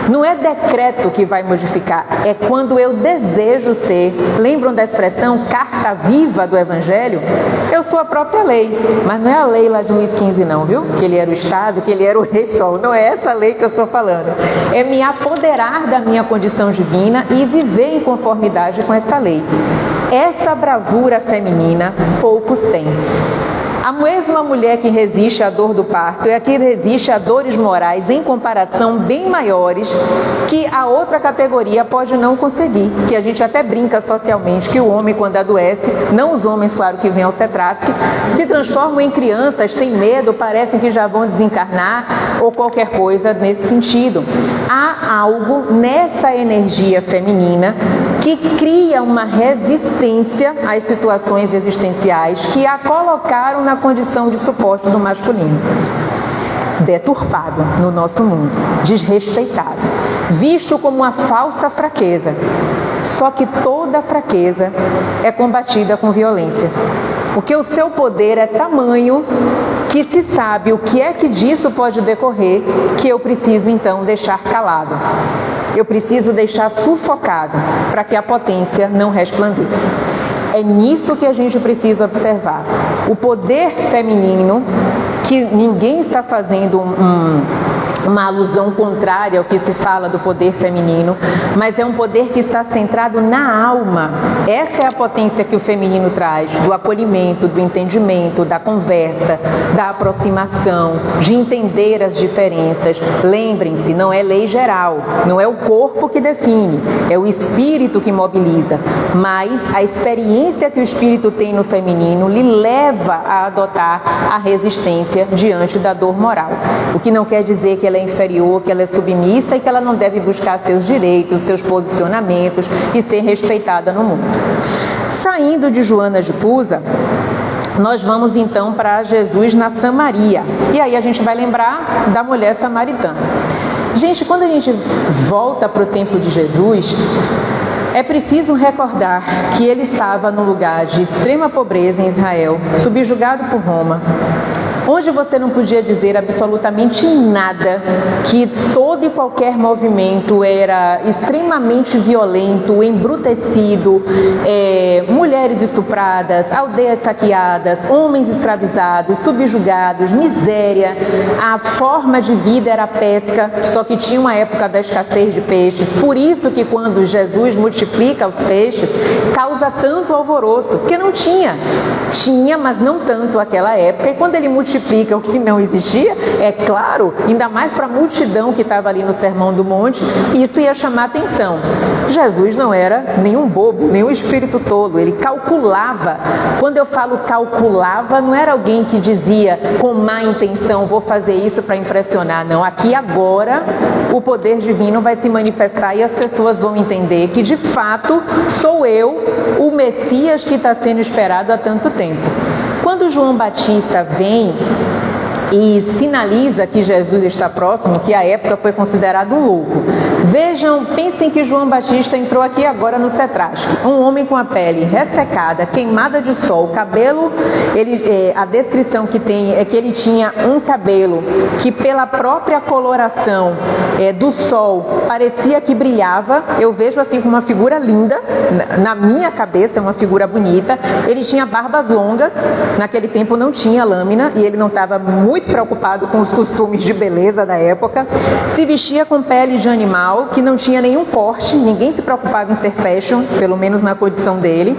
Não é decreto que vai modificar, é quando eu desejo ser. Lembram da expressão carta viva do Evangelho? Eu sou a própria lei, mas não é a lei lá de Luís XV não, viu? Que ele era o Estado, que ele era o Rei Sol. Não é essa lei que eu estou falando. É me apoderar da minha condição divina e viver em conformidade com essa lei. Essa bravura feminina poucos têm. A mesma mulher que resiste à dor do parto é a que resiste a dores morais em comparação bem maiores que a outra categoria pode não conseguir. Que a gente até brinca socialmente que o homem, quando adoece, não os homens, claro, que vêm ao CETRASC, se transformam em crianças, têm medo, parecem que já vão desencarnar ou qualquer coisa nesse sentido. Há algo nessa energia feminina que cria uma resistência às situações existenciais que a colocaram na condição de suporte do masculino. Deturpado no nosso mundo, desrespeitado, visto como uma falsa fraqueza. Só que toda fraqueza é combatida com violência, porque o seu poder é tamanho que se sabe o que é que disso pode decorrer, que eu preciso então deixar calado. Eu preciso deixar sufocado para que a potência não resplandeça. É nisso que a gente precisa observar. O poder feminino, que ninguém está fazendo uma alusão contrária ao que se fala do poder feminino, mas é um poder que está centrado na alma. Essa é a potência que o feminino traz, do acolhimento, do entendimento, da conversa, da aproximação, de entender as diferenças. Lembrem-se, não é lei geral, não é o corpo que define, é o espírito que mobiliza, mas a experiência que o espírito tem no feminino lhe leva a adotar a resistência diante da dor moral, o que não quer dizer que ela é inferior, que ela é submissa e que ela não deve buscar seus direitos, seus posicionamentos e ser respeitada no mundo. Saindo de Joana de Cusa, nós vamos então para Jesus na Samaria. E aí a gente vai lembrar da mulher samaritana. Gente, quando a gente volta para o tempo de Jesus, é preciso recordar que ele estava num lugar de extrema pobreza em Israel, subjugado por Roma, onde você não podia dizer absolutamente nada, que todo e qualquer movimento era extremamente violento, embrutecido, mulheres estupradas, aldeias saqueadas, homens escravizados, subjugados, miséria. A forma de vida era a pesca, só que tinha uma época da escassez de peixes. Por isso que quando Jesus multiplica os peixes, causa tanto alvoroço, porque não tinha, mas não tanto naquela época. E quando ele multiplica o que não existia, é claro, ainda mais para a multidão que estava ali no Sermão do Monte, isso ia chamar atenção. Jesus não era nenhum bobo, nenhum espírito tolo, ele calculava. Quando eu falo calculava, não era alguém que dizia com má intenção, vou fazer isso para impressionar, não. Aqui agora o poder divino vai se manifestar e as pessoas vão entender que de fato sou eu, o Messias que está sendo esperado há tanto tempo. Quando João Batista vem e sinaliza que Jesus está próximo, que a época foi considerado um louco. Vejam, pensem que João Batista entrou aqui agora no Cetrasque, um homem com a pele ressecada, queimada de sol, cabelo, a descrição que tem é que ele tinha um cabelo que pela própria coloração do sol parecia que brilhava. Eu vejo assim com uma figura linda, na minha cabeça é uma figura bonita. Ele tinha barbas longas, naquele tempo não tinha lâmina e ele não estava muito preocupado com os costumes de beleza da época. Se vestia com pele de animal, que não tinha nenhum porte, ninguém se preocupava em ser fashion, pelo menos na condição dele,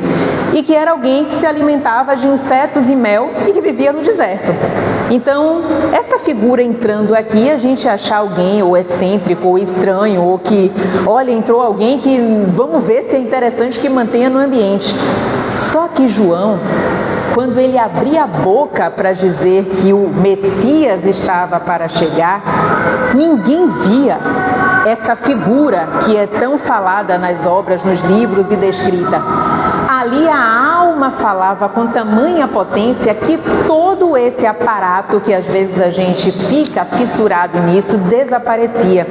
e que era alguém que se alimentava de insetos e mel e que vivia no deserto. Então, essa figura entrando aqui, a gente achar alguém ou excêntrico ou estranho, ou que, olha, entrou alguém que vamos ver se é interessante que mantenha no ambiente. Só que João, quando ele abria a boca para dizer que o Messias estava para chegar, ninguém via essa figura que é tão falada nas obras, nos livros e descrita. Ali a alma falava com tamanha potência que todo esse aparato que às vezes a gente fica fissurado nisso desaparecia.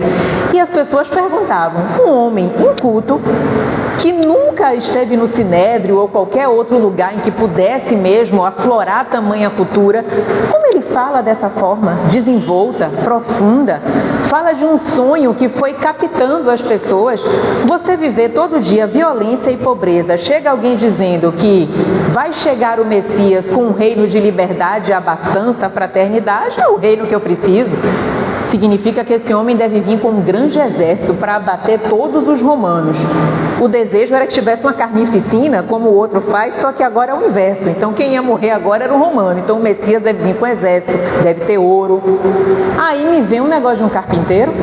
E as pessoas perguntavam, um homem inculto que nunca esteve no Sinédrio ou qualquer outro lugar em que pudesse mesmo aflorar tamanha cultura, como ele fala dessa forma, desenvolta, profunda, fala de um sonho que foi captando as pessoas. Você viver todo dia violência e pobreza, chega alguém dizendo que vai chegar o Messias com um reino de liberdade, abastança, fraternidade, é o reino que eu preciso. Significa que esse homem deve vir com um grande exército para abater todos os romanos. O desejo era que tivesse uma carnificina, como o outro faz, só que agora é o inverso. Então quem ia morrer agora era o romano. Então o Messias deve vir com exército, deve ter ouro. Aí me vem um negócio de um carpinteiro.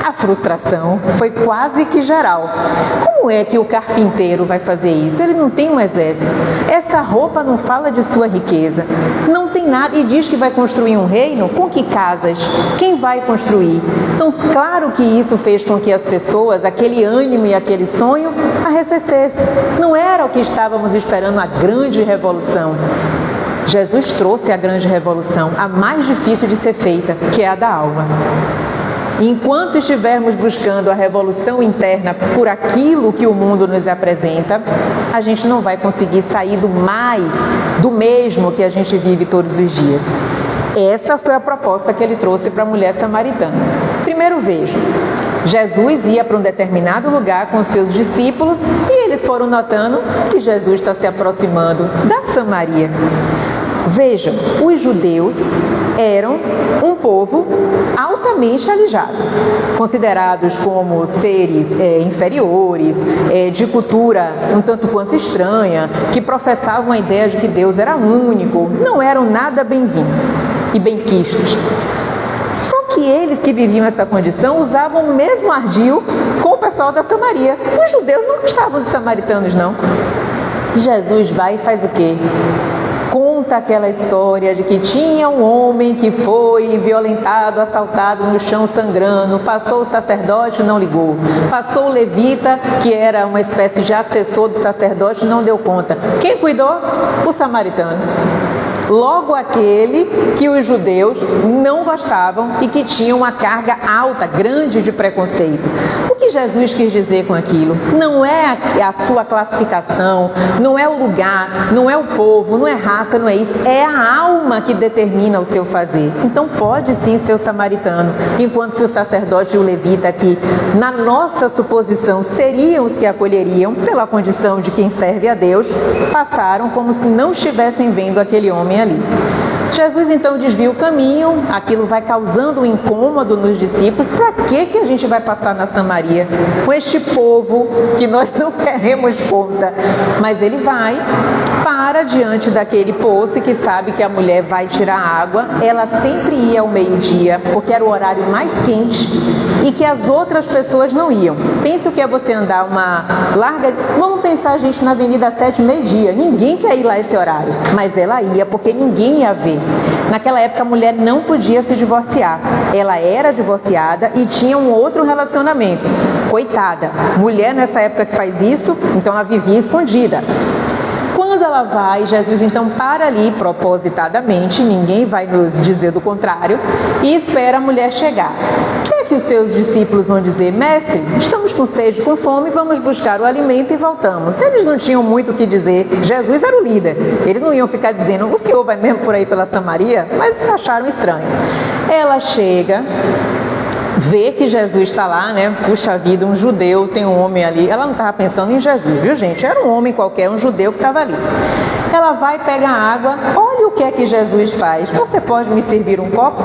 A frustração foi quase que geral. Como é que o carpinteiro vai fazer isso? Ele não tem um exército. Essa roupa não fala de sua riqueza. Não tem nada. E diz que vai construir um reino? Com que casas? Quem vai construir? Então, claro que isso fez com que as pessoas, aquele ânimo e aquele sonho, arrefecesse. Não era o que estávamos esperando, a grande revolução. Jesus trouxe a grande revolução, a mais difícil de ser feita, que é a da alma. Enquanto estivermos buscando a revolução interna por aquilo que o mundo nos apresenta, a gente não vai conseguir sair do mesmo que a gente vive todos os dias. Essa foi a proposta que ele trouxe para a mulher samaritana. Primeiro veja, Jesus ia para um determinado lugar com os seus discípulos e eles foram notando que Jesus está se aproximando da Samaria. Vejam, os judeus eram um povo altamente alijado, considerados como seres inferiores, de cultura um tanto quanto estranha, que professavam a ideia de que Deus era único, não eram nada bem-vindos e bem-quistos. Só que eles que viviam essa condição usavam o mesmo ardil com o pessoal da Samaria. Os judeus não gostavam de samaritanos, não. Jesus vai e faz o quê? Conta aquela história de que tinha um homem que foi violentado, assaltado no chão sangrando, passou o sacerdote, não ligou, passou o levita, que era uma espécie de assessor do sacerdote, não deu conta. Quem cuidou? O samaritano. logo aquele que os judeus não gostavam e que tinha uma carga alta, grande de preconceito. O que Jesus quis dizer com aquilo? Não é a sua classificação, não é o lugar, não é o povo, não é raça, não é isso, é a alma que determina o seu fazer. Então pode sim ser o samaritano, enquanto que o sacerdote e o levita, que na nossa suposição seriam os que acolheriam, pela condição de quem serve a Deus, passaram como se não estivessem vendo aquele homem ali. Jesus então desvia o caminho, aquilo vai causando um incômodo nos discípulos. Para que a gente vai passar na Samaria com este povo que nós não queremos conta? Mas ele vai, para diante daquele poço, que sabe que a mulher vai tirar água. Ela sempre ia ao meio-dia, porque era o horário mais quente e que as outras pessoas não iam. Pense o que é você andar uma larga... Vamos pensar a gente na Avenida 7, meio-dia. Ninguém quer ir lá esse horário, mas ela ia, porque ninguém ia ver. Naquela época a mulher não podia se divorciar. Ela era divorciada e tinha um outro relacionamento. Coitada, mulher nessa época que faz isso, então ela vivia escondida. Quando ela vai, Jesus então para ali propositadamente, ninguém vai nos dizer do contrário, e espera a mulher chegar. O que é que os seus discípulos vão dizer? Mestre, estamos com sede, com fome, vamos buscar o alimento e voltamos. Eles não tinham muito o que dizer. Jesus era o líder. Eles não iam ficar dizendo, o senhor vai mesmo por aí pela Samaria? Mas acharam estranho. Ela chega, vê que Jesus está lá, né? Puxa vida, um judeu, tem um homem ali. Ela não estava pensando em Jesus, viu, gente? Era um homem qualquer, um judeu que estava ali. Ela vai, pega a água, olha o que é que Jesus faz. Você pode me servir um copo?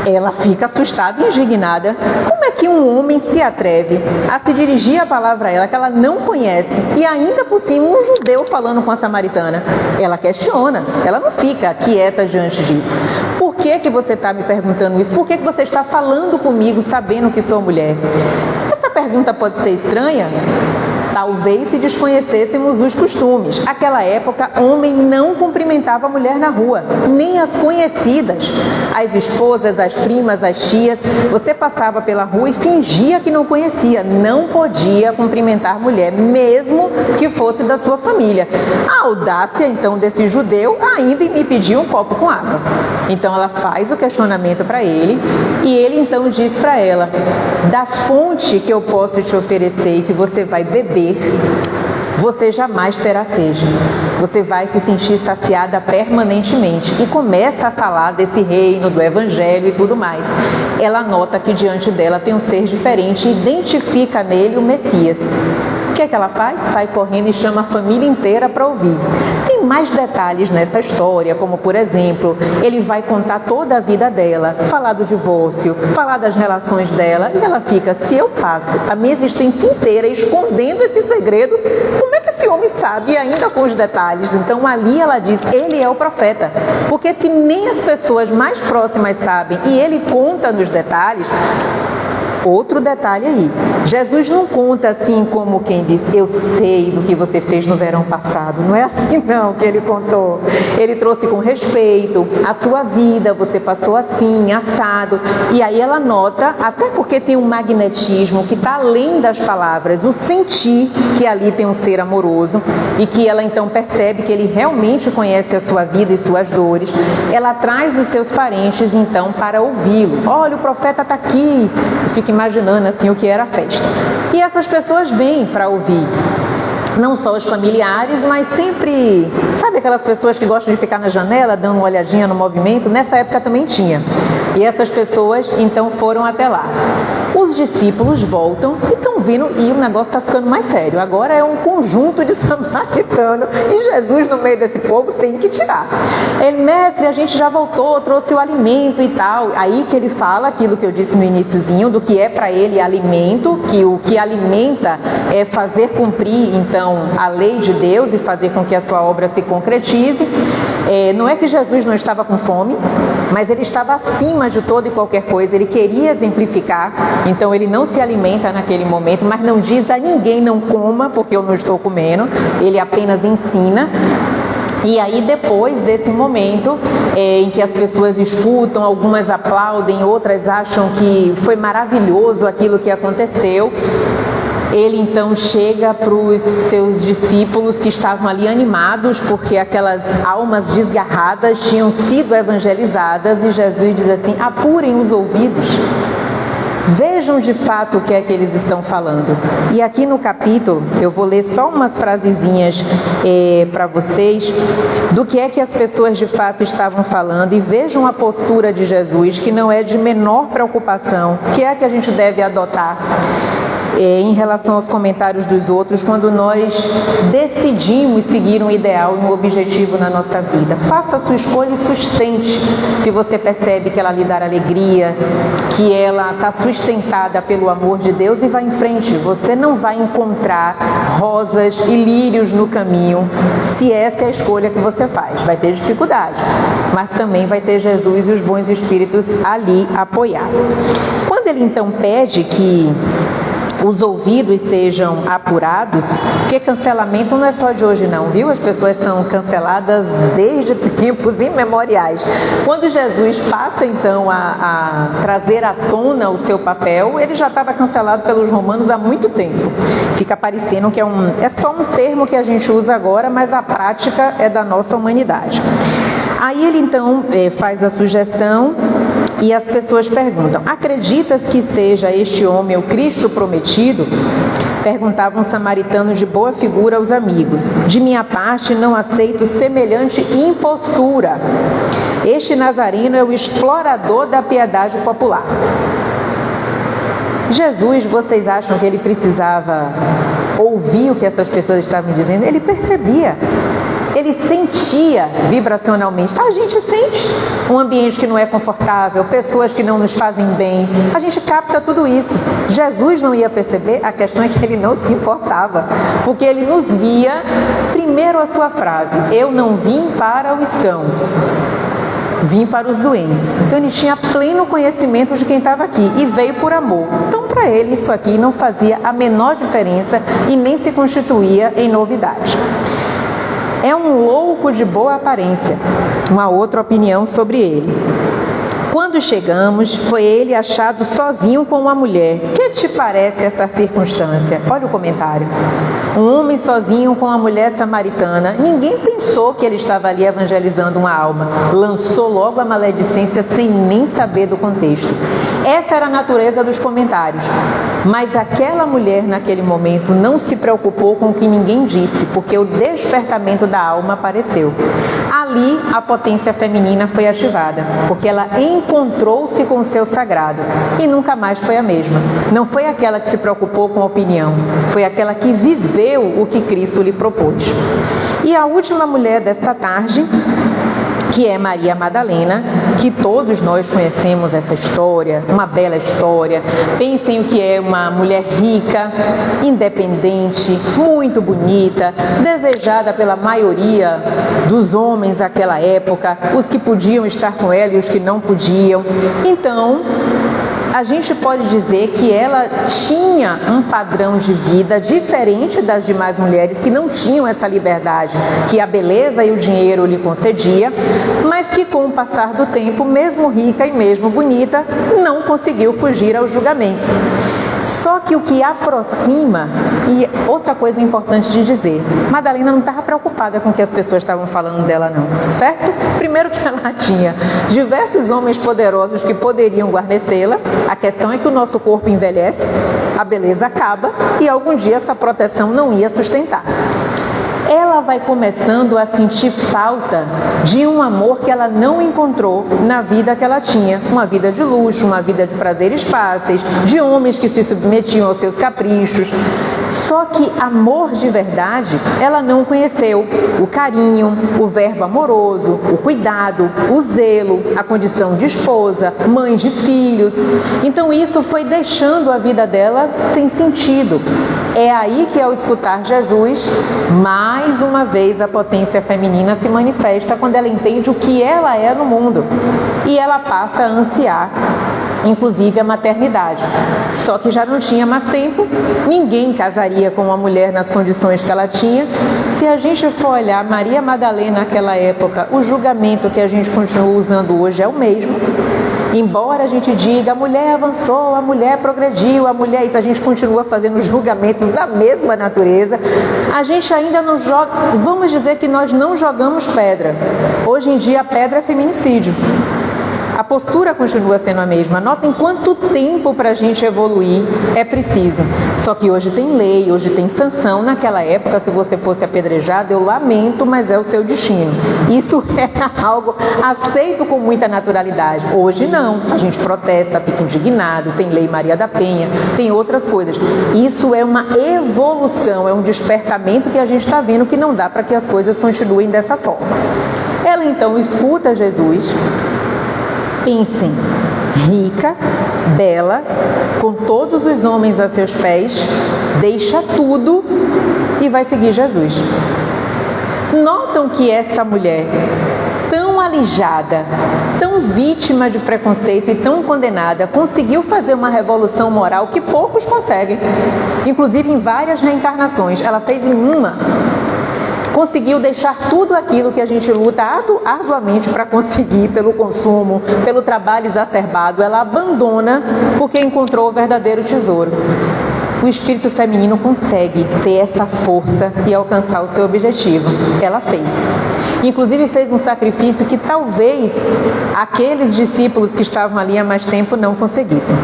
Ela fica assustada e indignada. Como é que um homem se atreve a se dirigir a palavra a ela, que ela não conhece, e ainda por cima um judeu falando com a samaritana? Ela questiona, ela não fica quieta diante disso. Por que você está me perguntando isso? Por que você está falando comigo sabendo que sou mulher? Essa pergunta pode ser estranha? Talvez se desconhecêssemos os costumes. Naquela época, homem não cumprimentava a mulher na rua, nem as conhecidas. As esposas, as primas, as tias. Você passava pela rua e fingia que não conhecia. Não podia cumprimentar mulher, mesmo que fosse da sua família. A audácia, então, desse judeu ainda me pediu um copo com água. Então, ela faz o questionamento para ele e ele, então, diz para ela, da fonte que eu posso te oferecer e que você vai beber, você jamais terá sede. Você vai se sentir saciada permanentemente. E começa a falar desse reino, do evangelho e tudo mais. Ela nota que diante dela tem um ser diferente e identifica nele o Messias. O que é que ela faz? Sai correndo e chama a família inteira para ouvir. Tem mais detalhes nessa história, como por exemplo, ele vai contar toda a vida dela, falar do divórcio, falar das relações dela, e ela fica, se eu passo a minha existência inteira escondendo esse segredo, como é que esse homem sabe, ainda com os detalhes? Então ali ela diz, ele é o profeta, porque se nem as pessoas mais próximas sabem e ele conta nos detalhes. Outro detalhe aí, Jesus não conta assim como quem diz, eu sei do que você fez no verão passado. Não é assim não que ele contou. Ele trouxe com respeito a sua vida, você passou assim, assado. E aí ela nota, até porque tem um magnetismo que está além das palavras, o sentir que ali tem um ser amoroso e que ela então percebe que ele realmente conhece a sua vida e suas dores. Ela traz os seus parentes então para ouvi-lo. Olha, o profeta está aqui. Fica imaginando assim o que era a festa. E essas pessoas vêm para ouvir. Não só os familiares, mas sempre... Sabe aquelas pessoas que gostam de ficar na janela, dando uma olhadinha no movimento? Nessa época também tinha. E essas pessoas, então, foram até lá. Os discípulos voltam e estão vindo, e o negócio está ficando mais sério. Agora é um conjunto de samaritanos, e Jesus, no meio desse povo, tem que tirar. Ele, mestre, a gente já voltou, trouxe o alimento e tal. Aí que ele fala aquilo que eu disse no iniciozinho, do que é para ele alimento, que o que alimenta é fazer cumprir, então, a lei de Deus e fazer com que a sua obra se concretize. Não é que Jesus não estava com fome, mas ele estava acima de toda e qualquer coisa. Ele queria exemplificar, então ele não se alimenta naquele momento, mas não diz a ninguém não coma, porque eu não estou comendo. Ele apenas ensina. E aí depois desse momento em que as pessoas escutam, algumas aplaudem, outras acham que foi maravilhoso aquilo que aconteceu, Ele então chega para os seus discípulos que estavam ali animados porque aquelas almas desgarradas tinham sido evangelizadas, e Jesus diz assim: apurem os ouvidos, vejam de fato o que é que eles estão falando. E aqui no capítulo, eu vou ler só umas frasezinhas para vocês do que é que as pessoas de fato estavam falando, e vejam a postura de Jesus, que não é de menor preocupação. O que é que a gente deve adotar em relação aos comentários dos outros quando nós decidimos seguir um ideal e um objetivo na nossa vida? Faça a sua escolha e sustente. Se você percebe que ela lhe dá alegria, que ela está sustentada pelo amor de Deus, e vá em frente. Você não vai encontrar rosas e lírios no caminho se essa é a escolha que você faz. Vai ter dificuldade, mas também vai ter Jesus e os bons espíritos ali apoiar. Quando ele então pede que os ouvidos sejam apurados, porque cancelamento não é só de hoje não, viu? As pessoas são canceladas desde tempos imemoriais. Quando Jesus passa então a trazer à tona o seu papel, ele já estava cancelado pelos romanos há muito tempo. Fica parecendo que é só um termo que a gente usa agora, mas a prática é da nossa humanidade. Aí ele então faz a sugestão, e as pessoas perguntam: acreditas que seja este homem o Cristo prometido? Perguntava um samaritano de boa figura aos amigos. De minha parte, não aceito semelhante impostura. Este nazareno é o explorador da piedade popular. Jesus, vocês acham que ele precisava ouvir o que essas pessoas estavam dizendo? Ele percebia. Ele sentia vibracionalmente. A gente sente um ambiente que não é confortável, pessoas que não nos fazem bem. A gente capta tudo isso. Jesus não ia perceber? A questão é que ele não se importava, porque ele nos via. Primeiro a sua frase: eu não vim para os sãos, vim para os doentes. Então ele tinha pleno conhecimento de quem estava aqui e veio por amor. Então para ele isso aqui não fazia a menor diferença e nem se constituía em novidade. É um louco de boa aparência. Uma outra opinião sobre ele. Quando chegamos, foi ele achado sozinho com uma mulher. Que te parece essa circunstância? Olha o comentário. Um homem sozinho com uma mulher samaritana. Ninguém pensou que ele estava ali evangelizando uma alma. Lançou logo a maledicência sem nem saber do contexto. Essa era a natureza dos comentários. Mas aquela mulher, naquele momento, não se preocupou com o que ninguém disse, porque o despertamento da alma apareceu. Ali, a potência feminina foi ativada, porque ela encontrou-se com o seu sagrado e nunca mais foi a mesma. Não foi aquela que se preocupou com a opinião, foi aquela que viveu o que Cristo lhe propôs. E a última mulher desta tarde, que é Maria Madalena, que todos nós conhecemos essa história, uma bela história. Pensem o que é uma mulher rica, independente, muito bonita, desejada pela maioria dos homens daquela época, os que podiam estar com ela e os que não podiam. Então, a gente pode dizer que ela tinha um padrão de vida diferente das demais mulheres que não tinham essa liberdade que a beleza e o dinheiro lhe concedia, mas que com o passar do tempo, mesmo rica e mesmo bonita, não conseguiu fugir ao julgamento. Só que o que aproxima, e outra coisa importante de dizer, Madalena não estava preocupada com o que as pessoas estavam falando dela não, certo? Primeiro que ela tinha diversos homens poderosos que poderiam guarnecê-la. A questão é que o nosso corpo envelhece, a beleza acaba e algum dia essa proteção não ia sustentar. Ela vai começando a sentir falta de um amor que ela não encontrou na vida que ela tinha. Uma vida de luxo, uma vida de prazeres fáceis, de homens que se submetiam aos seus caprichos. Só que amor de verdade ela não conheceu. O carinho, o verbo amoroso, o cuidado, o zelo, a condição de esposa, mãe de filhos. Então isso foi deixando a vida dela sem sentido. É aí que, ao escutar Jesus, mais uma vez a potência feminina se manifesta quando ela entende o que ela é no mundo. E ela passa a ansiar, inclusive, a maternidade. Só que já não tinha mais tempo, ninguém casaria com uma mulher nas condições que ela tinha. Se a gente for olhar Maria Madalena naquela época, o julgamento que a gente continua usando hoje é o mesmo. Embora a gente diga, a mulher avançou, a mulher progrediu, a mulher isso, a gente continua fazendo julgamentos da mesma natureza, a gente ainda não joga, vamos dizer que nós não jogamos pedra. Hoje em dia a pedra é feminicídio. A postura continua sendo a mesma. Notem quanto tempo para a gente evoluir é preciso. Só que hoje tem lei, hoje tem sanção. Naquela época, se você fosse apedrejado, eu lamento, mas é o seu destino. Isso era algo aceito com muita naturalidade. Hoje não. A gente protesta, fica indignado, tem lei Maria da Penha, tem outras coisas. Isso é uma evolução, é um despertamento que a gente está vendo que não dá para que as coisas continuem dessa forma. Ela então escuta Jesus. Pensem, rica, bela, com todos os homens a seus pés, deixa tudo e vai seguir Jesus. Notam que essa mulher, tão alijada, tão vítima de preconceito e tão condenada, conseguiu fazer uma revolução moral que poucos conseguem, inclusive em várias reencarnações. Ela fez em uma. Conseguiu deixar tudo aquilo que a gente luta arduamente para conseguir, pelo consumo, pelo trabalho exacerbado. Ela abandona porque encontrou o verdadeiro tesouro. O espírito feminino consegue ter essa força e alcançar o seu objetivo. Ela fez. Inclusive fez um sacrifício que talvez aqueles discípulos que estavam ali há mais tempo não conseguissem.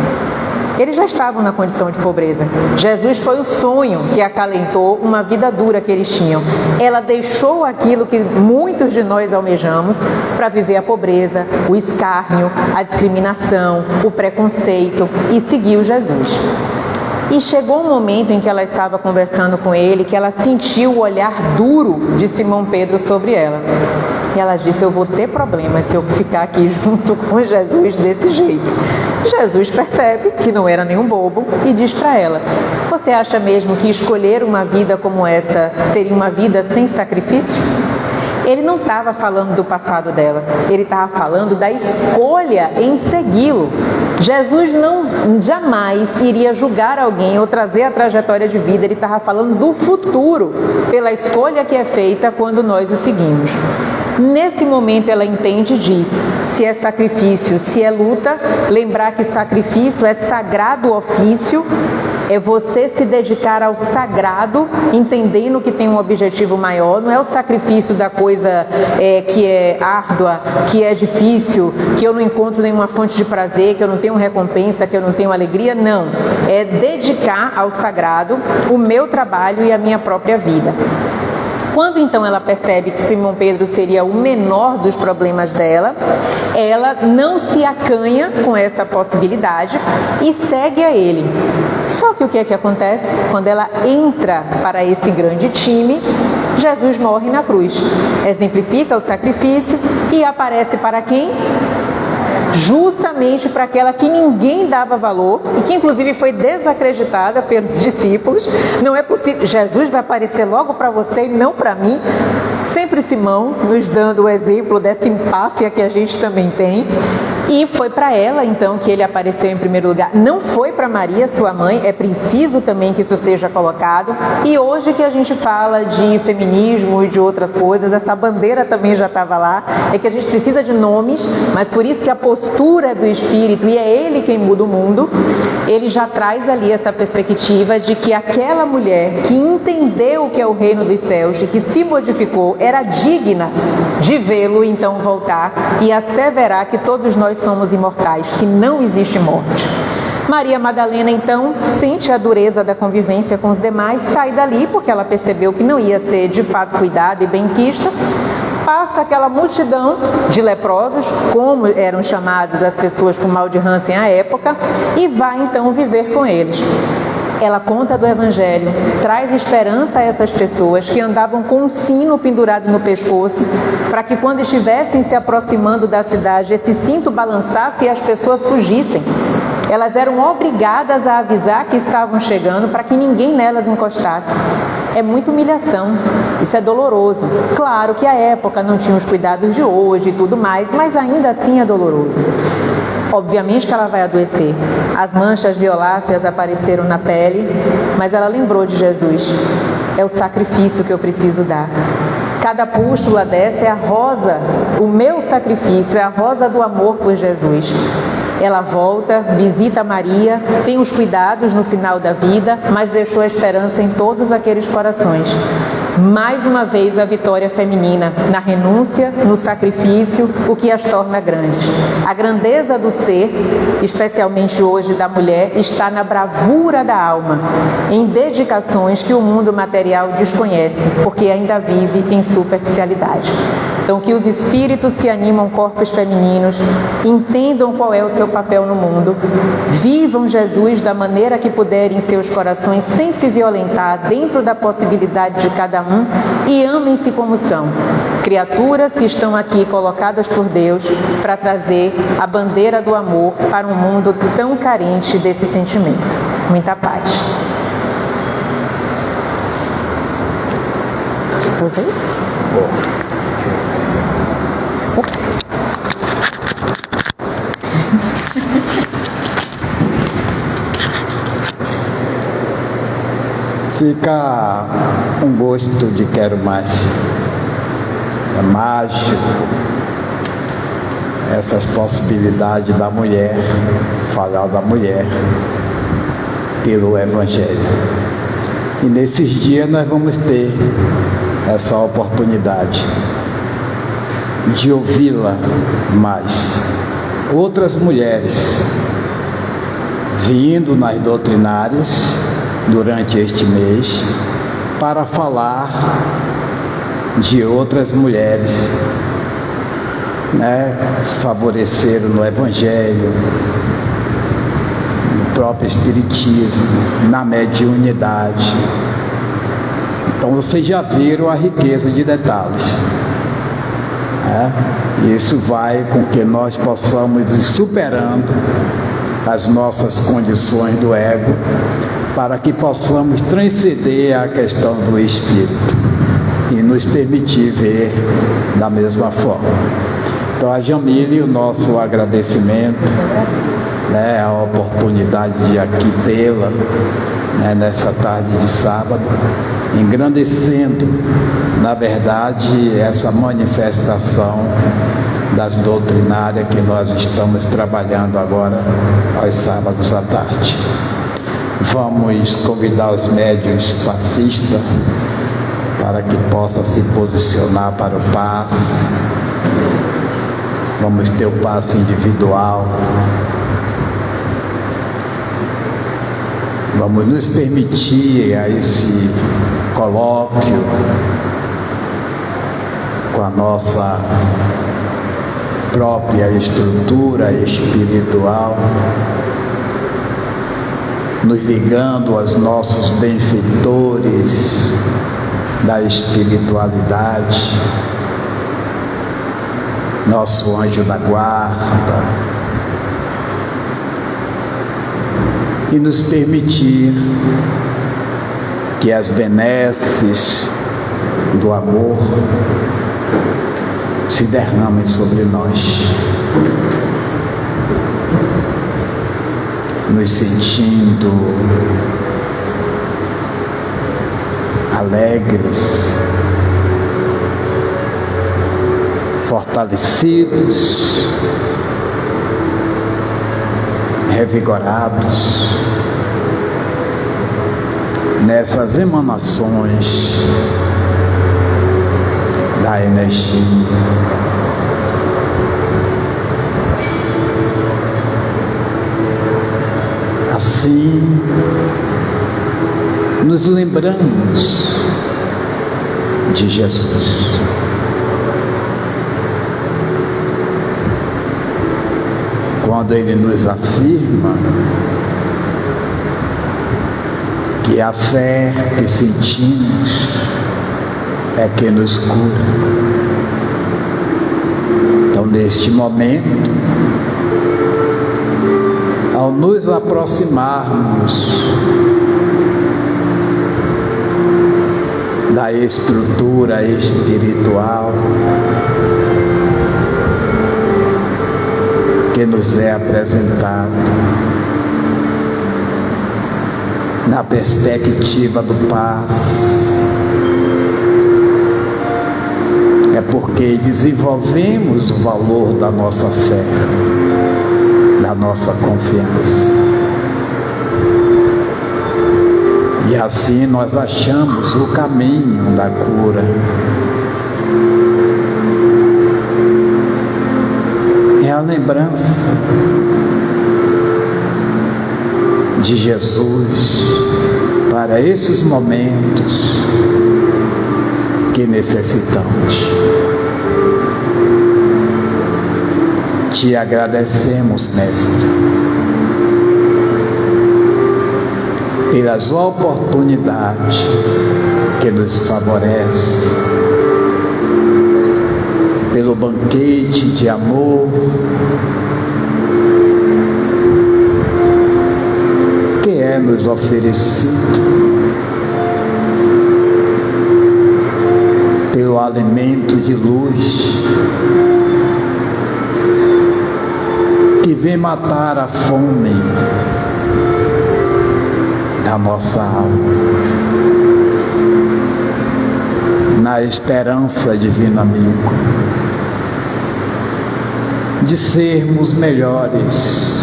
Eles já estavam na condição de pobreza. Jesus foi o sonho que acalentou uma vida dura que eles tinham. Ela deixou aquilo que muitos de nós almejamos para viver a pobreza, o escárnio, a discriminação, o preconceito e seguiu Jesus. E chegou um momento em que ela estava conversando com ele, que ela sentiu o olhar duro de Simão Pedro sobre ela. E ela disse, eu vou ter problemas se eu ficar aqui junto com Jesus desse jeito. Jesus percebe que não era nenhum bobo e diz para ela, você acha mesmo que escolher uma vida como essa seria uma vida sem sacrifício? Ele não estava falando do passado dela, ele estava falando da escolha em segui-lo. Jesus jamais iria julgar alguém ou trazer a trajetória de vida, ele estava falando do futuro, pela escolha que é feita quando nós o seguimos. Nesse momento ela entende e diz, se é sacrifício, se é luta, lembrar que sacrifício é sagrado ofício, é você se dedicar ao sagrado, entendendo que tem um objetivo maior, não é o sacrifício da coisa que é árdua, que é difícil, que eu não encontro nenhuma fonte de prazer, que eu não tenho recompensa, que eu não tenho alegria, não. É dedicar ao sagrado o meu trabalho e a minha própria vida. Quando então ela percebe que Simão Pedro seria o menor dos problemas dela, ela não se acanha com essa possibilidade e segue a ele. Só que o que é que acontece? Quando ela entra para esse grande time, Jesus morre na cruz. Exemplifica o sacrifício e aparece para quem? Justamente para aquela que ninguém dava valor e que inclusive foi desacreditada pelos discípulos. Não é possível, Jesus vai aparecer logo para você e não para mim. Sempre Simão nos dando o exemplo dessa empáfia que a gente também tem. E foi para ela então que ele apareceu em primeiro lugar. Não foi para Maria, sua mãe, é preciso também que isso seja colocado. E hoje que a gente fala de feminismo e de outras coisas, essa bandeira também já estava lá, é que a gente precisa de nomes, mas por isso que a postura é do Espírito, e é ele quem muda o mundo, ele já traz ali essa perspectiva de que aquela mulher que entendeu o que é o reino dos céus e que se modificou, era digna de vê-lo então voltar e asseverar que todos nós somos imortais, que não existe morte. Maria Madalena então sente a dureza da convivência com os demais, sai dali porque ela percebeu que não ia ser de fato cuidada e benquista, passa aquela multidão de leprosos, como eram chamados as pessoas com mal de Hansen à época, e vai então viver com eles. Ela conta do Evangelho, traz esperança a essas pessoas que andavam com um sino pendurado no pescoço, para que quando estivessem se aproximando da cidade, esse cinto balançasse e as pessoas fugissem. Elas eram obrigadas a avisar que estavam chegando para que ninguém nelas encostasse. É muita humilhação, isso é doloroso. Claro que a época não tinha os cuidados de hoje e tudo mais, mas ainda assim é doloroso. Obviamente que ela vai adoecer. As manchas violáceas apareceram na pele, mas ela lembrou de Jesus. É o sacrifício que eu preciso dar. Cada pústula dessa é a rosa, o meu sacrifício, é a rosa do amor por Jesus. Ela volta, visita Maria, tem os cuidados no final da vida, mas deixou a esperança em todos aqueles corações. Mais uma vez a vitória feminina, na renúncia, no sacrifício, o que as torna grandes. A grandeza do ser, especialmente hoje da mulher, está na bravura da alma, em dedicações que o mundo material desconhece, porque ainda vive em superficialidade. Então, que os espíritos que animam corpos femininos entendam qual é o seu papel no mundo, vivam Jesus da maneira que puderem em seus corações, sem se violentar, dentro da possibilidade de cada um, e amem-se como são, criaturas que estão aqui colocadas por Deus para trazer a bandeira do amor para um mundo tão carente desse sentimento. Muita paz. Vocês? Fica um gosto de quero mais. É mágico essas possibilidades da mulher, falar da mulher pelo Evangelho. E nesses dias nós vamos ter essa oportunidade de ouvi-la mais. Outras mulheres vindo nas doutrinárias durante este mês para falar de outras mulheres, favoreceram no Evangelho, no próprio Espiritismo, na mediunidade. Então vocês já viram a riqueza de detalhes. Isso vai com que nós possamos ir superando as nossas condições do ego, para que possamos transcender a questão do espírito e nos permitir ver da mesma forma. Então, a Jamile, o nosso agradecimento, a oportunidade de aqui tê-la, nessa tarde de sábado, engrandecendo, na verdade, essa manifestação das doutrinárias que nós estamos trabalhando agora aos sábados à tarde. Vamos convidar os médiuns passistas para que possam se posicionar para o passe. Vamos ter o passe individual. Vamos nos permitir a esse colóquio com a nossa própria estrutura espiritual, nos ligando aos nossos benfeitores da espiritualidade, nosso anjo da guarda, e nos permitir que as benesses do amor se derramem sobre nós, nos sentindo alegres, fortalecidos, revigorados nessas emanações da energia. Assim, nos lembramos de Jesus. Quando Ele nos afirma que a fé que sentimos é que nos cura. Então, neste momento, ao nos aproximarmos da estrutura espiritual que nos é apresentada, na perspectiva do passe, é porque desenvolvemos o valor da nossa fé, da nossa confiança. E assim nós achamos o caminho da cura. É a lembrança de Jesus para esses momentos que necessitamos. Te agradecemos, Mestre, pelas oportunidades que nos favorece, pelo banquete de amor que é nos oferecido, pelo alimento de luz que vem matar a fome da nossa alma, na esperança, divino amigo, de sermos melhores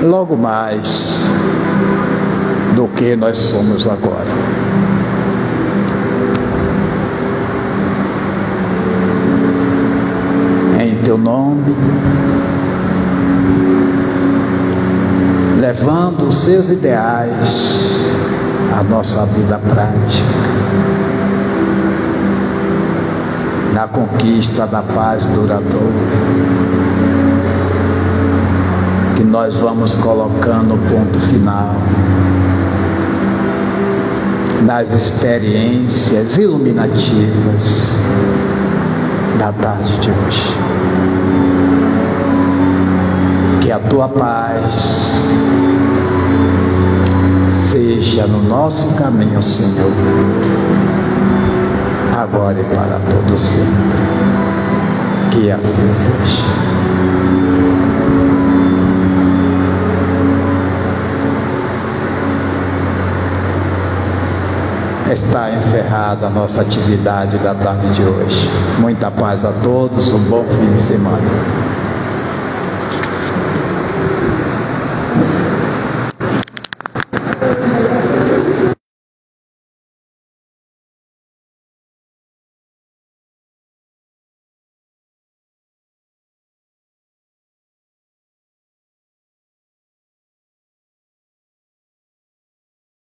logo mais do que nós somos agora. Em teu nome, levando os seus ideais à nossa vida prática, na conquista da paz duradoura, que nós vamos colocando o ponto final nas experiências iluminativas da tarde de hoje. Que a tua paz seja no nosso caminho, Senhor, agora e para todo sempre. Que assim seja. Está encerrada a nossa atividade da tarde de hoje. Muita paz a todos, um bom fim de semana.